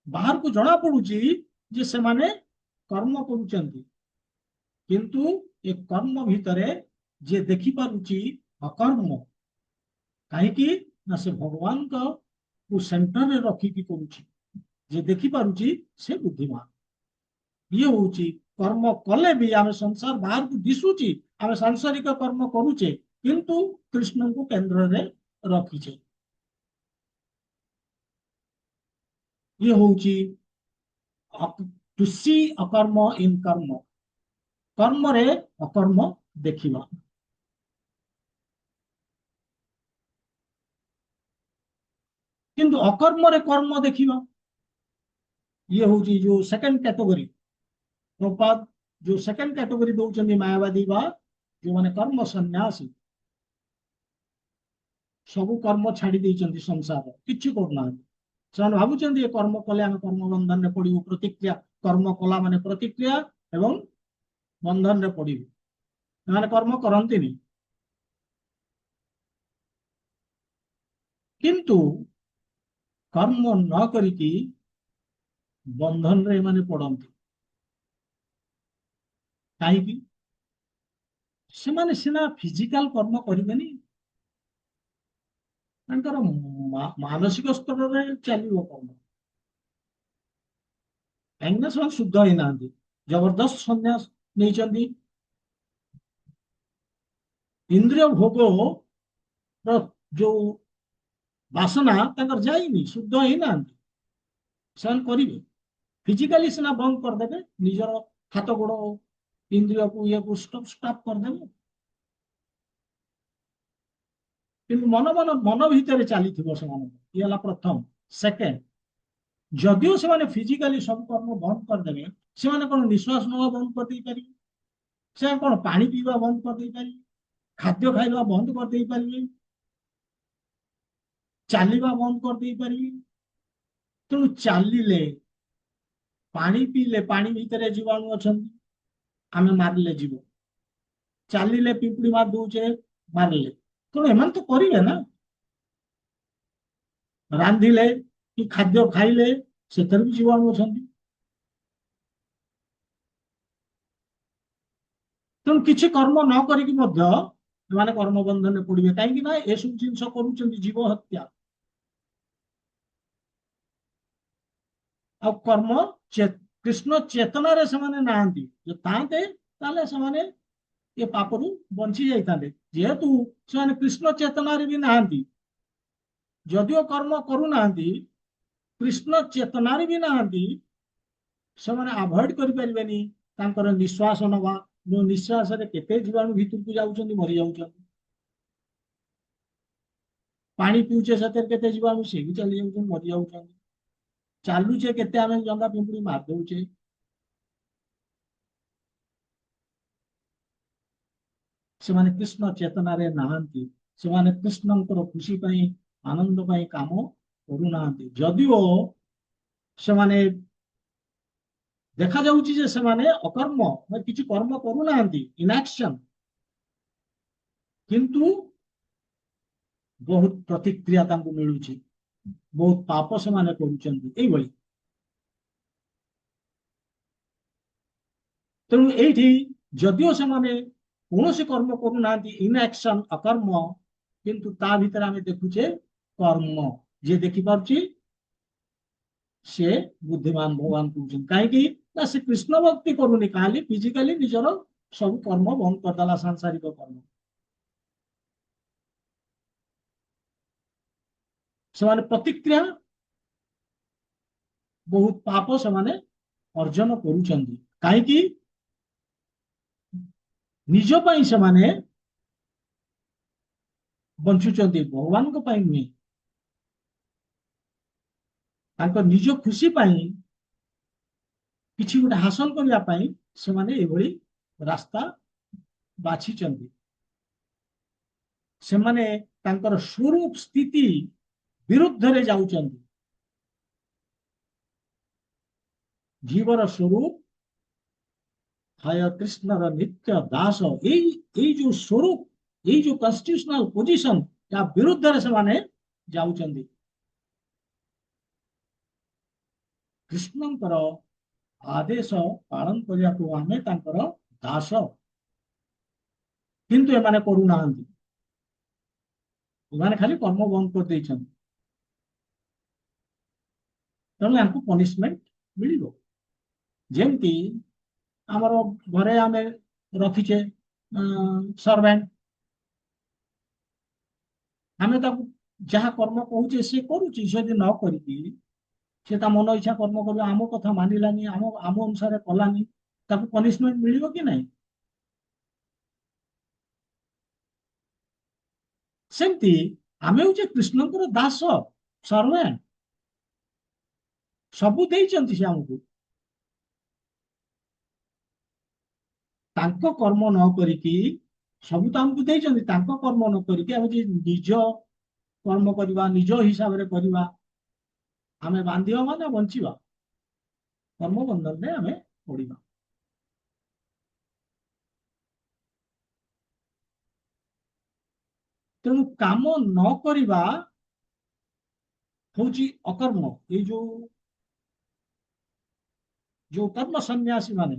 बाहर को जना पड़ुची जे से माने कर्म करुँच किंतु ए कर्म भितरे जे देखि पारुची अकर्म कहीं ना से भगवान को सेंटर रे रखिकी करुची जे देखि पारुची से बुद्धिमान ये हूँ कर्म कले भी आम संसार बाहर को दिशुची आम सांसारिक कर्म करुचे किंतु कृष्ण को केंद्र रे रखीचे ये हूँ टू सी अकर्म इन कर्म କର୍ମରେ ଅକର୍ମ ଦେଖିବା। କିନ୍ତୁ ଅକର୍ମରେ କର୍ମ ଦେଖିବା, ଇଏ ହଉଛି ଯୋଉ ସେକେଣ୍ଡ କ୍ୟାଟେଗୋରୀ। ପ୍ରପାତ ଯୋଉ ସେକେଣ୍ଡ କ୍ୟାଟେଗୋରୀ ଦଉଛନ୍ତି ମାୟାବାଦୀ ବା ଯୋଉମାନେ କର୍ମ ସନ୍ନ୍ୟାସୀ, ସବୁ କର୍ମ ଛାଡି ଦେଇଛନ୍ତି, ସଂସାର କିଛି କରୁନାହାନ୍ତି। ସେମାନେ ଭାବୁଛନ୍ତି ଏ କର୍ମ କଲେ ଆମେ କର୍ମ ବନ୍ଧନରେ ପଡିବୁ, ପ୍ରତିକ୍ରିୟା, କର୍ମ କଲା ମାନେ ପ୍ରତିକ୍ରିୟା ଏବଂ ବନ୍ଧନରେ ପଡିବୁ। ସେମାନେ କର୍ମ କରନ୍ତିନି। କିନ୍ତୁ କର୍ମ ନ କରିକି ବନ୍ଧନରେ ଏମାନେ ପଡନ୍ତି। କାହିଁକି? ସେମାନେ ସିନା ଫିଜିକାଲ କର୍ମ କରିବେନି, ତାଙ୍କର ମାନସିକ ସ୍ତରରେ ଚାଲିବ କର୍ମ। କାହିଁକି ନା ସେମାନେ ଶୁଦ୍ଧ ହେଇନାହାନ୍ତି, ଜବରଦସ୍ତ ସନ୍ନ୍ୟାସ ନେଇଛନ୍ତି। ଇନ୍ଦ୍ରିୟ ଭୋଗ ଯୋଉ ବାସନା ତାଙ୍କର ଯାଇନି, ଶୁଦ୍ଧ ହେଇନାହାନ୍ତି। ସେମାନେ କରିବେ, ଫିଜିକାଲି ସିନା ବନ୍ଦ କରିଦେବେ, ନିଜର ହାତ ଗୋଡ ଇନ୍ଦ୍ରିୟକୁ ଇଏକୁ ଷ୍ଟପ୍ କରିଦେବେ, କିନ୍ତୁ ମନ ଭିତରେ ଚାଲିଥିବ ସେମାନଙ୍କ। ଇଏ ହେଲା ପ୍ରଥମ। ସେକେଣ୍ଡ, ଯଦିଓ ସେମାନେ ଫିଜିକାଲି ସବୁ କର୍ମ ବନ୍ଦ କରିଦେବେ, ସେମାନେ କଣ ନିଶ୍ୱାସ ନେବା ବନ୍ଦ କରିଦେଇ ପାରିବେ? ସେମାନେ କଣ ପାଣି ପିଇବା ବନ୍ଦ କରିଦେଇ ପାରିବେ? ଖାଦ୍ୟ ଖାଇବା ବନ୍ଦ କରିଦେଇ ପାରିବେ? ଚାଲିବା ବନ୍ଦ କରିଦେଇ ପାରିବେ? ତେଣୁ ଚାଲିଲେ, ପାଣି ପିଇଲେ, ପାଣି ଭିତରେ ଜୀବାଣୁ ଅଛନ୍ତି, ଆମେ ମାରିଲେ ଯିବ। ଚାଲିଲେ ପିମ୍ପୁଡି ମାରି ଦଉଛେ, ମାରିଲେ। ତେଣୁ ଏମାନେ ତ କରିବେ ନା। ରାନ୍ଧିଲେ କି ଖାଦ୍ୟ ଖାଇଲେ, ସେଥିରେ ବି ଜୀବାଣୁ ଅଛନ୍ତି। ତେଣୁ କିଛି କର୍ମ ନ କରିକି ମଧ୍ୟ ସେମାନେ କର୍ମ ବନ୍ଧନରେ ପଡିବେ। କାହିଁକି ନା ଏସବୁ ଜିନିଷ କରୁଛନ୍ତି ଜୀବ ହତ୍ୟା। ଆଉ କର୍ମ କୃଷ୍ଣ ଚେତନାରେ ସେମାନେ ନାହାନ୍ତି। ଯଦି ଥାନ୍ତେ ତାହେଲେ ସେମାନେ ଏ ପାପରୁ ବଞ୍ଚି ଯାଇଥାନ୍ତେ। ଯେହେତୁ ସେମାନେ କୃଷ୍ଣ ଚେତନାରେ ବି ନାହାନ୍ତି, ଯଦିଓ କର୍ମ କରୁନାହାନ୍ତି, କୃଷ୍ଣ ଚେତନାରେ ବି ନାହାନ୍ତି, ସେମାନେ ଆଭଏଡ କରିପାରିବେନି ତାଙ୍କର ନିଶ୍ୱାସ ନବା। ଯୋଉ ନିଶ୍ୱାସରେ କେତେ ଜୀବାଣୁ ଭିତରକୁ ଯାଉଛନ୍ତି, ମରି ଯାଉଛନ୍ତି। ପାଣି ପିଉଛେ, ସେଥିରେ କେତେ ଜୀବାଣୁ ସେ ବି ଚାଲି ଯାଉଛନ୍ତି, ମରି ଯାଉଛନ୍ତି। ଚାଲୁଛେ, କେତେ ଆମେ ଜନ୍ଦା ପିମ୍ପୁଡି ମାରି ଦଉଛେ। ସେମାନେ କୃଷ୍ଣ ଚେତନାରେ ନାହାନ୍ତି। ସେମାନେ କୃଷ୍ଣଙ୍କର ଖୁସି ପାଇଁ, ଆନନ୍ଦ ପାଇଁ କାମ କରୁନାହାନ୍ତି। ଯଦିଓ ସେମାନେ, ଦେଖାଯାଉଛି ଯେ ସେମାନେ ଅକର୍ମ, କିଛି କର୍ମ କରୁନାହାନ୍ତି, ଇନଆକ୍ସନ, କିନ୍ତୁ ବହୁତ ପ୍ରତିକ୍ରିୟା ତାଙ୍କୁ ମିଳୁଛି, ବହୁତ ପାପ ସେମାନେ କରୁଛନ୍ତି। ଏଇଭଳି। ତେଣୁ ଏଇଠି ଯଦିଓ ସେମାନେ କୌଣସି କର୍ମ କରୁନାହାନ୍ତି, ଇନଆକ୍ସନ, ଅକର୍ମ, କିନ୍ତୁ ତା ଭିତରେ ଆମେ ଦେଖୁଛେ କର୍ମ। ଯିଏ ଦେଖିପାରୁଛି ସେ ବୁଦ୍ଧିମାନ, ଭଗବାନ କହୁଛନ୍ତି। କାହିଁକି ନା ସେ କୃଷ୍ଣ ଭକ୍ତି କରୁନି, ଖାଲି ଫିଜିକାଲି ନିଜର ସବୁ କର୍ମ ବନ୍ଦ କରିଦେଲା, ସାଂସାରିକ କର୍ମ। ସେମାନେ ପ୍ରତିକ୍ରିୟା, ବହୁତ ପାପ ସେମାନେ ଅର୍ଜନ କରୁଛନ୍ତି। କାହିଁକି? ନିଜ ପାଇଁ ସେମାନେ ବଞ୍ଚୁଛନ୍ତି, ଭଗବାନଙ୍କ ପାଇଁ ନୁହେଁ। ତାଙ୍କ ନିଜ ଖୁସି ପାଇଁ, କିଛି ଗୋଟେ ହାସଲ କରିବା ପାଇଁ ସେମାନେ ଏଭଳି ରାସ୍ତା ବାଛିଛନ୍ତି। ସେମାନେ ତାଙ୍କର ସ୍ୱରୂପ ସ୍ଥିତି ବିରୁଦ୍ଧରେ ଯାଉଛନ୍ତି। ଜୀବର ସ୍ୱରୂପ ହୟ କୃଷ୍ଣର ନିତ୍ୟ ଦାସ, ଏଇ ଯୋଉ ସ୍ୱରୂପ, ଏଇ ଯୋଉ କନଷ୍ଟିଟ୍ୟୁସନାଲ ପୋଜିସନ, ତା ବିରୁଦ୍ଧରେ ସେମାନେ ଯାଉଛନ୍ତି। କୃଷ୍ଣଙ୍କର ଆଦେଶ ପାଳନ କରିବାକୁ ଆମେ ତାଙ୍କର ଦାସ, କିନ୍ତୁ ଏମାନେ କରୁନାହାନ୍ତି। ଏମାନେ ଖାଲି କର୍ମ ବନ୍ଦ କରିଦେଇଛନ୍ତି। ତେଣୁ ୟାଙ୍କୁ ପନିଶମେଣ୍ଟ ମିଳିବ। ଯେମିତି ଆମର ଘରେ ଆମେ ରଖିଛେ ସର୍ଭେଣ୍ଟ, ଆମେ ତାକୁ ଯାହା କର୍ମ କହୁଛେ ସେ କରୁଛି। ସେ ଯଦି ନ କରିକି ସେ ତା ମନ ଇଚ୍ଛା କର୍ମ କରିବ, ଆମ କଥା ମାନିଲାନି, ଆମ ଆମ ଅନୁସାରେ କଲାନି, ତାକୁ ପନିଶମେଣ୍ଟ ମିଳିବ କି ନାହିଁ? ସେମିତି ଆମେ ହଉଛେ କୃଷ୍ଣଙ୍କର ଦାସ ସର୍ଭାଣ୍ଟ। ସବୁ ଦେଇଛନ୍ତି ସେ ଆମକୁ, ତାଙ୍କ କର୍ମ ନ କରିକି, ସବୁ ତ ଆମକୁ ଦେଇଛନ୍ତି, ତାଙ୍କ କର୍ମ ନ କରିକି ଆମେ ଯଦି ନିଜ କର୍ମ କରିବା, ନିଜ ହିସାବରେ କରିବା, ଆମେ ବାନ୍ଧିବା ମାନେ ବଞ୍ଚିବା, କର୍ମ ବନ୍ଧନରେ ଆମେ ପଡିବା। ତେଣୁ କାମ ନ କରିବା ହଉଛି ଅକର୍ମ। ଏଇ ଯୋଉ କର୍ମ ସନ୍ନ୍ୟାସୀ ମାନେ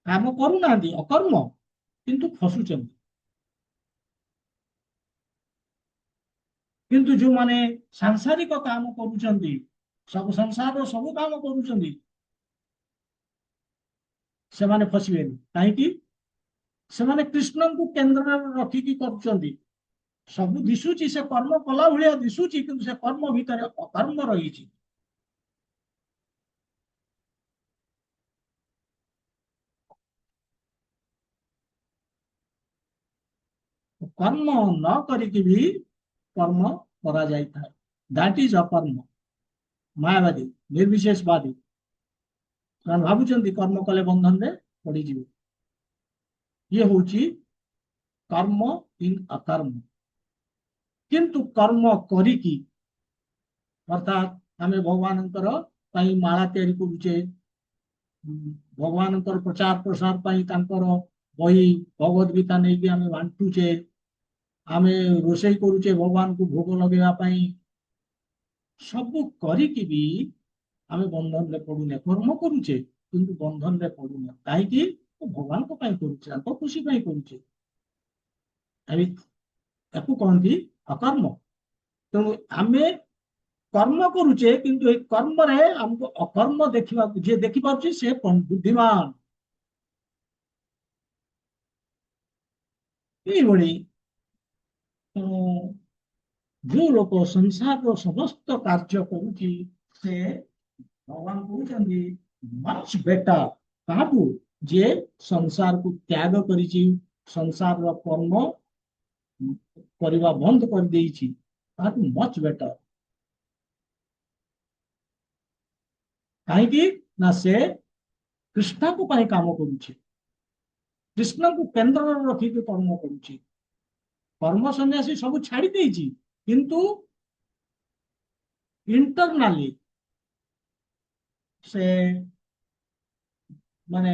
କାମ କରୁନାହାନ୍ତି, ଅକର୍ମ, କିନ୍ତୁ ଫସୁଛନ୍ତି। କିନ୍ତୁ ଯୋଉମାନେ ସାଂସାରିକ କାମ କରୁଛନ୍ତି, ସବୁ ସଂସାରର ସବୁ କାମ କରୁଛନ୍ତି, ସେମାନେ ଫସିବେନି। କାହିଁକି? ସେମାନେ କୃଷ୍ଣଙ୍କୁ କେନ୍ଦ୍ରରେ ରଖିକି କରୁଛନ୍ତି। ସବୁ ଦିଶୁଛି, ସେ କର୍ମ କଲା ଭଳିଆ ଦିଶୁଛି, କିନ୍ତୁ ସେ କର୍ମ ଭିତରେ ଅକର୍ମ ରହିଛି। କର୍ମ ନ କରିକି ବି କର୍ମ କରାଯାଇଥାଏ। That is ଅକର୍ମ। ମାୟାବାଦୀ, ନିର୍ବିଶେଷବାଦୀ, ସେମାନେ ଭାବୁଛନ୍ତି କର୍ମ କଲେ ବନ୍ଧନରେ ପଡିଯିବେ। ଇଏ ହଉଛି କର୍ମ ଇନ୍ ଅକର୍ମ। କିନ୍ତୁ କର୍ମ କରିକି, ଅର୍ଥାତ୍ ଆମେ ଭଗବାନଙ୍କର ପାଇଁ ମାଳା ତିଆରି କରୁଛେ, ଭଗବାନଙ୍କର ପ୍ରଚାର ପ୍ରସାର ପାଇଁ ତାଙ୍କର ବହି ଭଗବତ ଗୀତା ନେଇକି ଆମେ ବାଣ୍ଟୁଛେ, ଆମେ ରୋଷେଇ କରୁଛେ ଭଗବାନଙ୍କୁ ଭୋଗ ଲଗେଇବା ପାଇଁ, ସବୁ କରିକି ବି ଆମେ ବନ୍ଧନରେ ପଡୁନେ। କର୍ମ କରୁଛେ କିନ୍ତୁ ବନ୍ଧନରେ ପଡୁନେ। କାହିଁକି? ଭଗବାନଙ୍କ ପାଇଁ କରୁଛେ, ତାଙ୍କ ଖୁସି ପାଇଁ କରୁଛେ। ୟାକୁ କହନ୍ତି ଅକର୍ମ। ତେଣୁ ଆମେ କର୍ମ କରୁଛେ, କିନ୍ତୁ ଏଇ କର୍ମରେ ଆମକୁ ଅକର୍ମ ଦେଖିବାକୁ, ଯିଏ ଦେଖିପାରୁଛି ସେ ବୁଦ୍ଧିମାନ। ଏଇଭଳି ଯୋଉ ଲୋକ ସଂସାରର ସମସ୍ତ କାର୍ଯ୍ୟ କରୁଛି, ସେ ଭଗବାନ କହୁଛନ୍ତି ମଚ୍ ବେଟର। କାହାକୁ? ଯିଏ ସଂସାରକୁ ତ୍ୟାଗ କରିଛି, ସଂସାରର କର୍ମ କରିବା ବନ୍ଦ କରିଦେଇଛି, ତାହାଠୁ ମଚ୍ ବେଟର। କାହିଁକି? ନା ସେ କୃଷ୍ଣଙ୍କ ପାଇଁ କାମ କରୁଛି, କୃଷ୍ଣଙ୍କୁ କେନ୍ଦ୍ରରେ ରଖିକି କର୍ମ କରୁଛି। କର୍ମ ସନ୍ନ୍ୟାସୀ ସବୁ ଛାଡି ଦେଇଛି, କିନ୍ତୁ ଇଣ୍ଟରନାଲି ସେ ମାନେ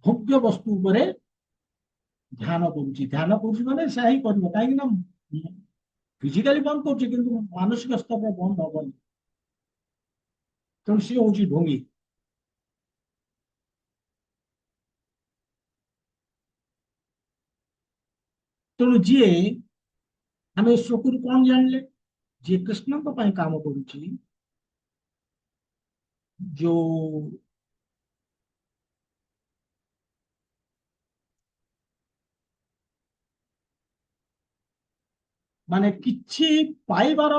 ଭୋଗ୍ୟ ବସ୍ତୁ ଉପରେ ଧ୍ୟାନ କରୁଛି। ଧ୍ୟାନ କରୁଛି ମାନେ ସେ ହିଁ କରିବ। କାହିଁକି ନା ଫିଜିକାଲି ବନ୍ଦ କରୁଛି, କିନ୍ତୁ ମାନସିକ ସ୍ତରରେ ବନ୍ଦ ହବନି। ତେଣୁ ସିଏ ହଉଛି ଢୋଙ୍ଗୀ। ତେଣୁ ଯିଏ, ଆମେ ଈଶ୍ୱରକୁ କଣ ଜାଣିଲେ? ଯିଏ କୃଷ୍ଣଙ୍କ ପାଇଁ କାମ କରୁଛି, ଯୋଉ ମାନେ କିଛି ପାଇବାର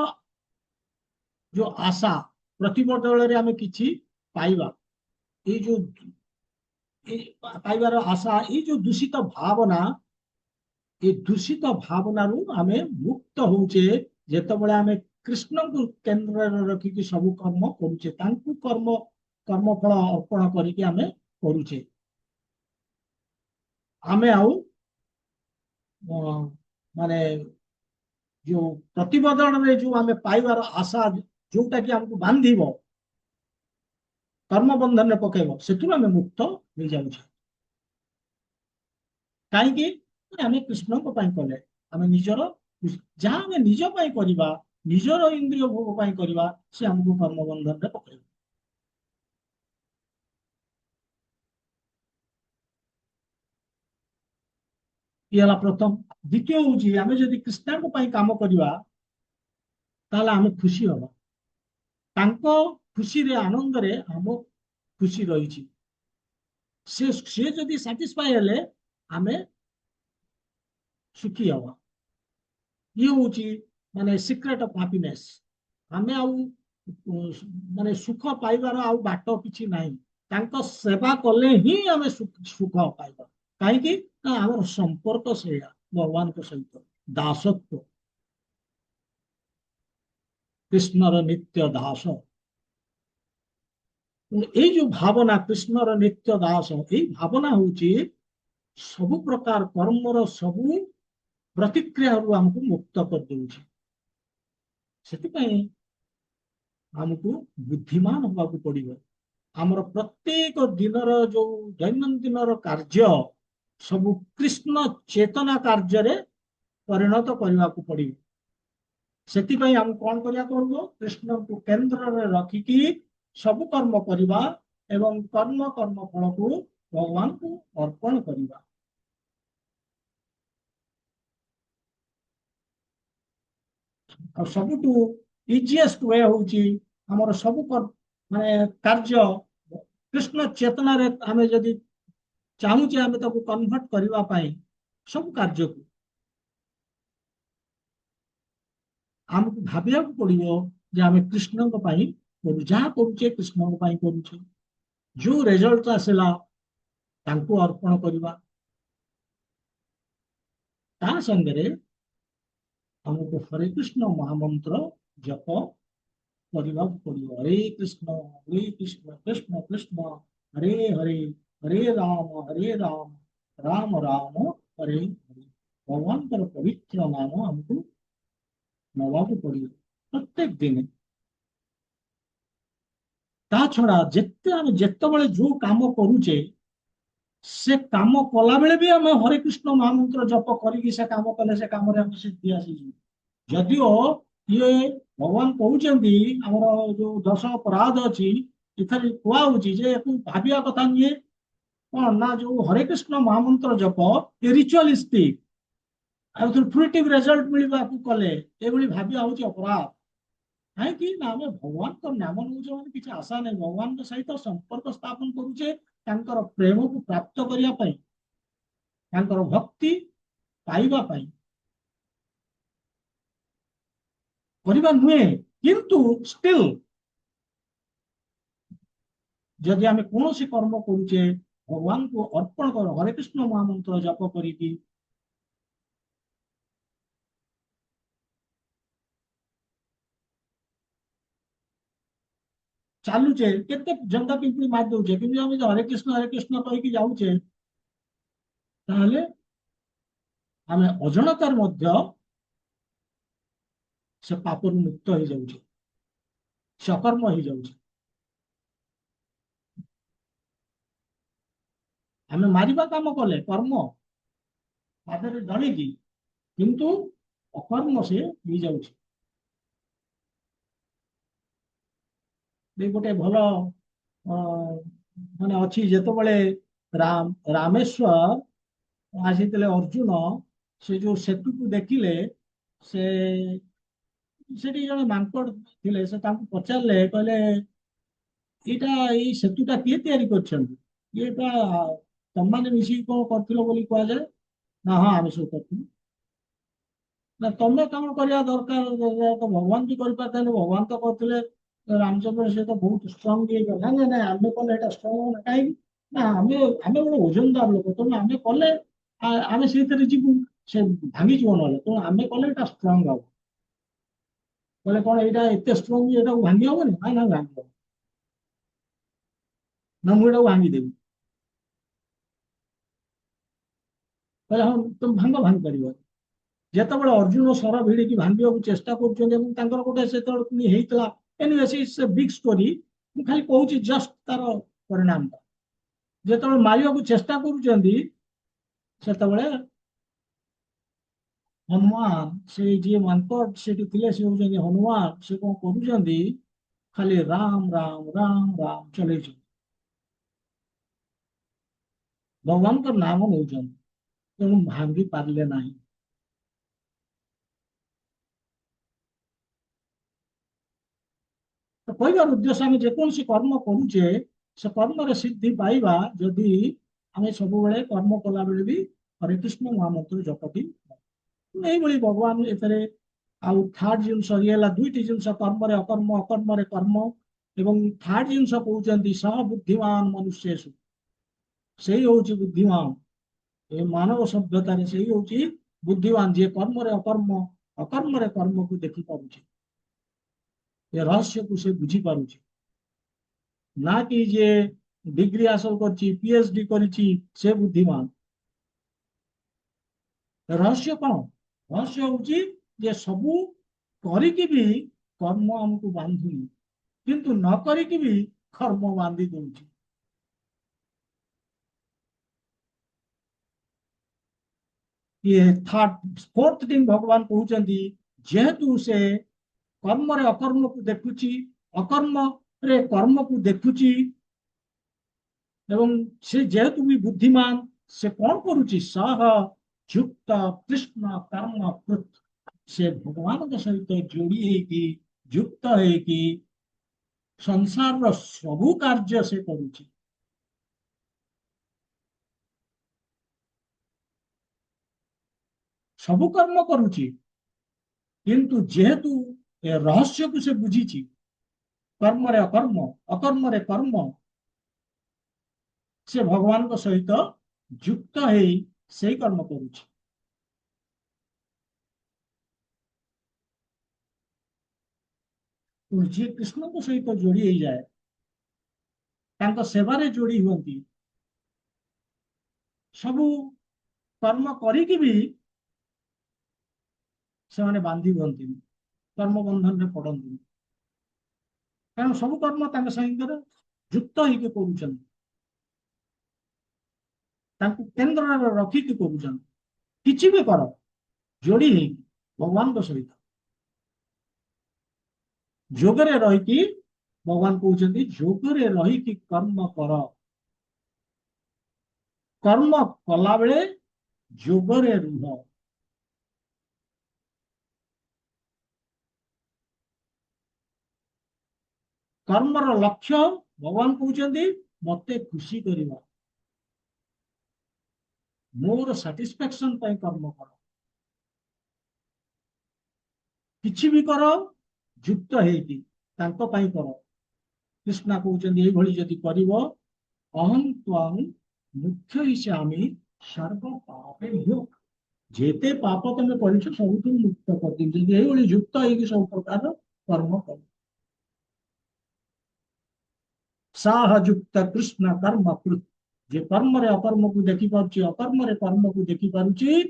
ଯୋଉ ଆଶା, ପ୍ରତିବଦଳରେ ଆମେ କିଛି ପାଇବା, ଏଇ ଯୋଉ ଏଇ ପାଇବାର ଆଶା, ଏଇ ଯୋଉ ଦୂଷିତ ଭାବନା, ଏ ଦୂଷିତ ଭାବନାରୁ ଆମେ ମୁକ୍ତ ହଉଛେ ଯେତେବେଳେ ଆମେ କୃଷ୍ଣଙ୍କୁ କେନ୍ଦ୍ରରେ ରଖିକି ସବୁ କର୍ମ କରୁଛେ, ତାଙ୍କୁ କର୍ମଫଳ ଅର୍ପଣ କରିକି ଆମେ କରୁଛେ। ଆମେ ଆଉ ମାନେ ଯୋଉ ପ୍ରତିବଦଳରେ ଯୋଉ ଆମେ ପାଇବାର ଆଶା, ଯୋଉଟା କି ଆମକୁ ବାନ୍ଧିବ, କର୍ମ ବନ୍ଧନରେ ପକେଇବ, ସେଥିରୁ ଆମେ ମୁକ୍ତ ହେଇଯାଉଛେ। କାହିଁକି? ଆମେ କୃଷ୍ଣଙ୍କ ପାଇଁ କଲେ। ଆମେ ନିଜର, ଯାହା ଆମେ ନିଜ ପାଇଁ କରିବା, ନିଜର ଇନ୍ଦ୍ରିୟ ଭୋଗ ପାଇଁ କରିବା, ସେ ଆମକୁ କର୍ମ ବନ୍ଧନରେ ପକେଇବ। ଇଏ ହେଲା ପ୍ରଥମ। ଦ୍ୱିତୀୟ ହଉଛି, ଆମେ ଯଦି କୃଷ୍ଣଙ୍କ ପାଇଁ କାମ କରିବା, ତାହେଲେ ଆମେ ଖୁସି ହବା। ତାଙ୍କ ଖୁସିରେ, ଆନନ୍ଦରେ ଆମ ଖୁସି ରହିଛି। ସେ ଯଦି ସାଟିସ୍ଫାଏ ହେଲେ, ଆମେ ସୁଖୀ ହବା। ଇଏ ହଉଛି ମାନେ ସିକ୍ରେଟ ଅଫ ହାପିନେସ। ଆମେ ଆଉ ମାନେ ସୁଖ ପାଇବାର ଆଉ ବାଟ କିଛି ନାହିଁ। ତାଙ୍କ ସେବା କଲେ ହିଁ ଆମେ ସୁଖ ପାଇବା। କାହିଁକି? ନା ଆମର ସମ୍ପର୍କ ସେଇଆ। भगवान सहित दासत्व, कृष्णर नित्य दास। ये जो भावना कृष्णर नित्य दास, ये भावना हूँ सबु प्रकार कर्मर सबु प्रतिक्रिया हमको मुक्त कर दूची। आमको बुद्धिमान होगा पड़ो। आमर प्रत्येक दिन जो दैनंदिन कार्य सबु कृष्ण चेतना कार्य परिणत करने को पड़ो। से आम कौन करिया पड़ो, कृष्ण को केंद्र में रखिकी सब कर्म करवा एवं कर्म कर्म फल को भगवान को अर्पण करवा। सबुठू इजीएस्ट वे होची हमर सब माने कार्य कृष्ण चेतना रे आमे जदि चाहूचे आमे ताको कन्वर्ट करबा पाई सब कार्य को हमको भाबिया पड़िबो जे आमे कृष्ण को पाई करू, जहाँ करूचे कृष्ण को पाई करूचे। जो रिजल्ट आसला तांको अर्पण करबा। ता संगे हमको हरे कृष्ण महामंत्र जप करने पड़ो। हरे कृष्ण कृष्ण कृष्ण हरे हरे, हरे राम राम राम हरे हरे। भगवान का पवित्र नाम हमको नवा पड़ो प्रत्येक दिन। ता छड़ा जिते आम जिते जो काम करुचे से काम कला बेले भी आम हरे कृष्ण महामंत्र जप करी से काम कले से काम सिद्धि आसी। जदिओ ये भगवान कहते आमर जो दश अपराध अच्छी इथर कहुची भाविया कथा नुहे कौन ना जो हरे कृष्ण महामंत्र जप ये रिचुअलिस्टिक फ्रुटिव रिजल्ट मिलवा कले ये भाविया हूँ अपराध। कहीं ना आम भगवान का नाम नौचे मैंने किसी आशा नहीं, भगवान सहित संपर्क स्थापन करुचे प्रेम को प्राप्त करने भक्ति पाइबा करबा नुहे। किंतु स्टिल जदि आम कौन कर्म करुचे भगवान को अर्पण कर हरे कृष्ण महामंत्र जप करी चलुचे केते जंगा पिंपी मार दौचे कि हरे कृष्ण कहीकि जाऊे ताहले आम अजणतार मध्य से पापर मुक्त हो जाऊे, सकर्म हो जाऊे। आम मारिबा काम कले कर्म पादरे डलिकी किंतु अकर्म से हो जाऊे। गोटे भल माने अच्छी जेतबले रामेश्वर आसीते अर्जुन से जो सेतु को देखिले से सेठी जने मांकड़ थिले से तांको पचारले कहले ये सेतुटा किए तैयारी करछन्ती ये तमने मिसी को करथिलो बोली कहा जाए ना। हाँ आम सब करथिलु ना तमे कौन करया दरकार तो भगवान भी कर पाते भगवान तो करथिले रामचंद्र से तो बहुत स्ट्रांग ये ना ना ना आमे कले एटा स्ट्रांग ना काई ना आमे आमे गोटे ओजनदार लोक तो आमे कले आमे सेतरे जीवु से भांगी जीव ना तो आमे कले एटा स्ट्रांग हो बोले कौन एटा एते स्ट्रांग एटा भांगी हबनी ना ना भांगी ना मुझे भांगी देवी कहले हाँ तुम भांग भांग कर जितेबाला अर्जुन सर भिड़ी भांगा चेष्टा कर गोटे से anyway it's a big story मु खाली कहूँ जस्ट तार परिणाम जो मारिया चेष्टा कर हनुमान से जी मांकड़ से हनुमान से कौन कर खाली राम राम राम राम चले भगवान का नाम नौ तेणु भांगी पारे ना। तो कहबार उद्देश्य आम जेकोसी कर्म करुचे से कर्म सिद्धि पाइबा जदि आम सब कर्म कला बेले भी हरे कृष्ण महामंत्र जपटी यही भगवान एथे आउ थर्ड जिनस ये दुईटी जिनस कर्म अकर्म अकर्म कर्म एवं थर्ड जिनस कहते सह बुद्धिमान मनुष्य से ही हूँ बुद्धिमान ये मानव सभ्यतार से ही हूँ बुद्धिमान जी कर्म अकर्म अकर्म कर्म को देखी पारुचे ये रहस्य को से बुझी पारुचे ना कि जे डिग्री हासिल करची पीएचडी करिची से बुद्धिमान रहस्य कौन रहस्य हूँ जे सबू करिकी भी कर्म हमको बांधुनी किंतु न करिकी भी कर्म बांधी दौची ये थर्ड फोर्थ थिंग भगवान कहते जेहेतु से कर्म रे अकर्म को देखुची अकर्म रे कर्म को देखुची एवं से जेहेतु भी बुद्धिमान से कौन करुची सह युक्त कृष्ण कर्म कृत से भगवान के सहित जोड़ी है कि युक्त है कि संसार सबु कार्य से करुची सबु कर्म करुची किंतु जेहेतु ए रहस्य को से बुझीची कर्म रे अकर्म अकर्म रे कर्म से भगवान को सहित युक्त है से कर्म करुची तो जी कृष्ण को सहित जोड़ी हो जाए तांको सेवारे जोड़ी हुंती सबु कर्म करिकी भी से बांधी हुंती कर्म बंधन में पड़ती कारण सब कर्म सागर युक्त होकर केन्द्र रखिकी कर किसी भी कर जोड़ी है भगवान को सहित जोगरे रही भगवान कहते जोगरे रही कर्म कर कर्म कला बेले जोगरे रुह कर्मर लक्ष्य भगवान कहते मते खुशी करवा मोर साटिस्फैक्शन कर्म कर किसी भी कर युक्त है कर कृष्णा कहते यदि कर अहम त्वां मुख्य हिसामी सर्व पापे जेते पाप तुम कर सब मुक्त कर युक्त है सब प्रकार कर्म कर साहयुक्त कृष्ण कर्म कृत जे कर्म रे अकर्म को देखी पारुची अकर्म रे कर्म को देखी पारुची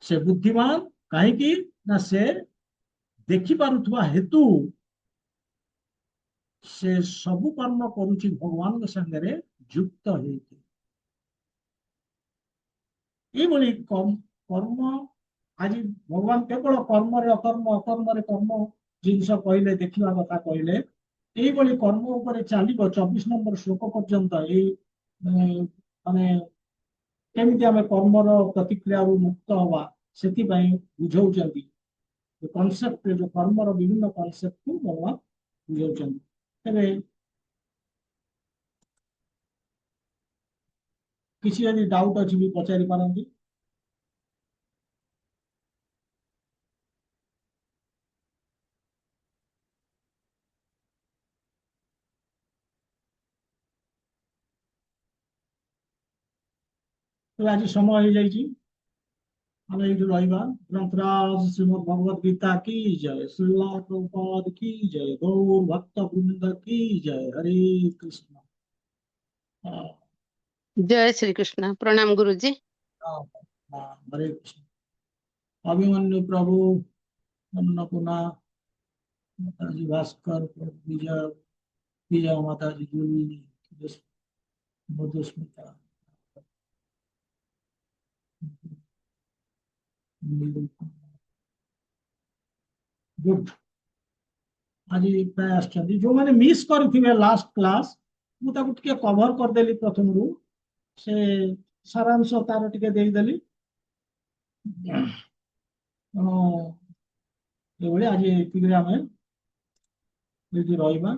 से बुद्धिमान कहीं ना से देखी पारुथवा हेतु से सबु कर्म करुची भगवान के संगे युक्त है कर्म आज भगवान केवल कर्म रे अकर्म जिनस कहले देखा कथा कहले यही कर्म उपर चलो 24 नंबर श्लोक पर्यंत माने केमिति आमे कर्मर प्रतिक्रिया मुक्त हवा से बुझाऊँ कनसेप्ट जो कर्मर विभिन्न कनसेप्ट को भगवान बुझाऊँ किसी यदि डाउट अच्छी भी पचारि पारती तो आज समय हो जाइए आम ये रहा ग्रंथराज श्रीमद भगवद गीता की जय श्रीला प्रभुपाद की जय गौर भक्त वृंद की जय हरे कृष्ण जय श्री कृष्ण। प्रणाम गुरुजी। हरे कृष्ण। अभिमन्यु प्रभु अन्नपूर्णा माताजी भास्कर विजय विजय माताजी जूली मधुस्मिता गुड आज प्राय जो मैंने मिस कर लास्ट क्लास मुझे कभर करदेली प्रथम रू से सारांश तार टिके देदेली आज ये रहा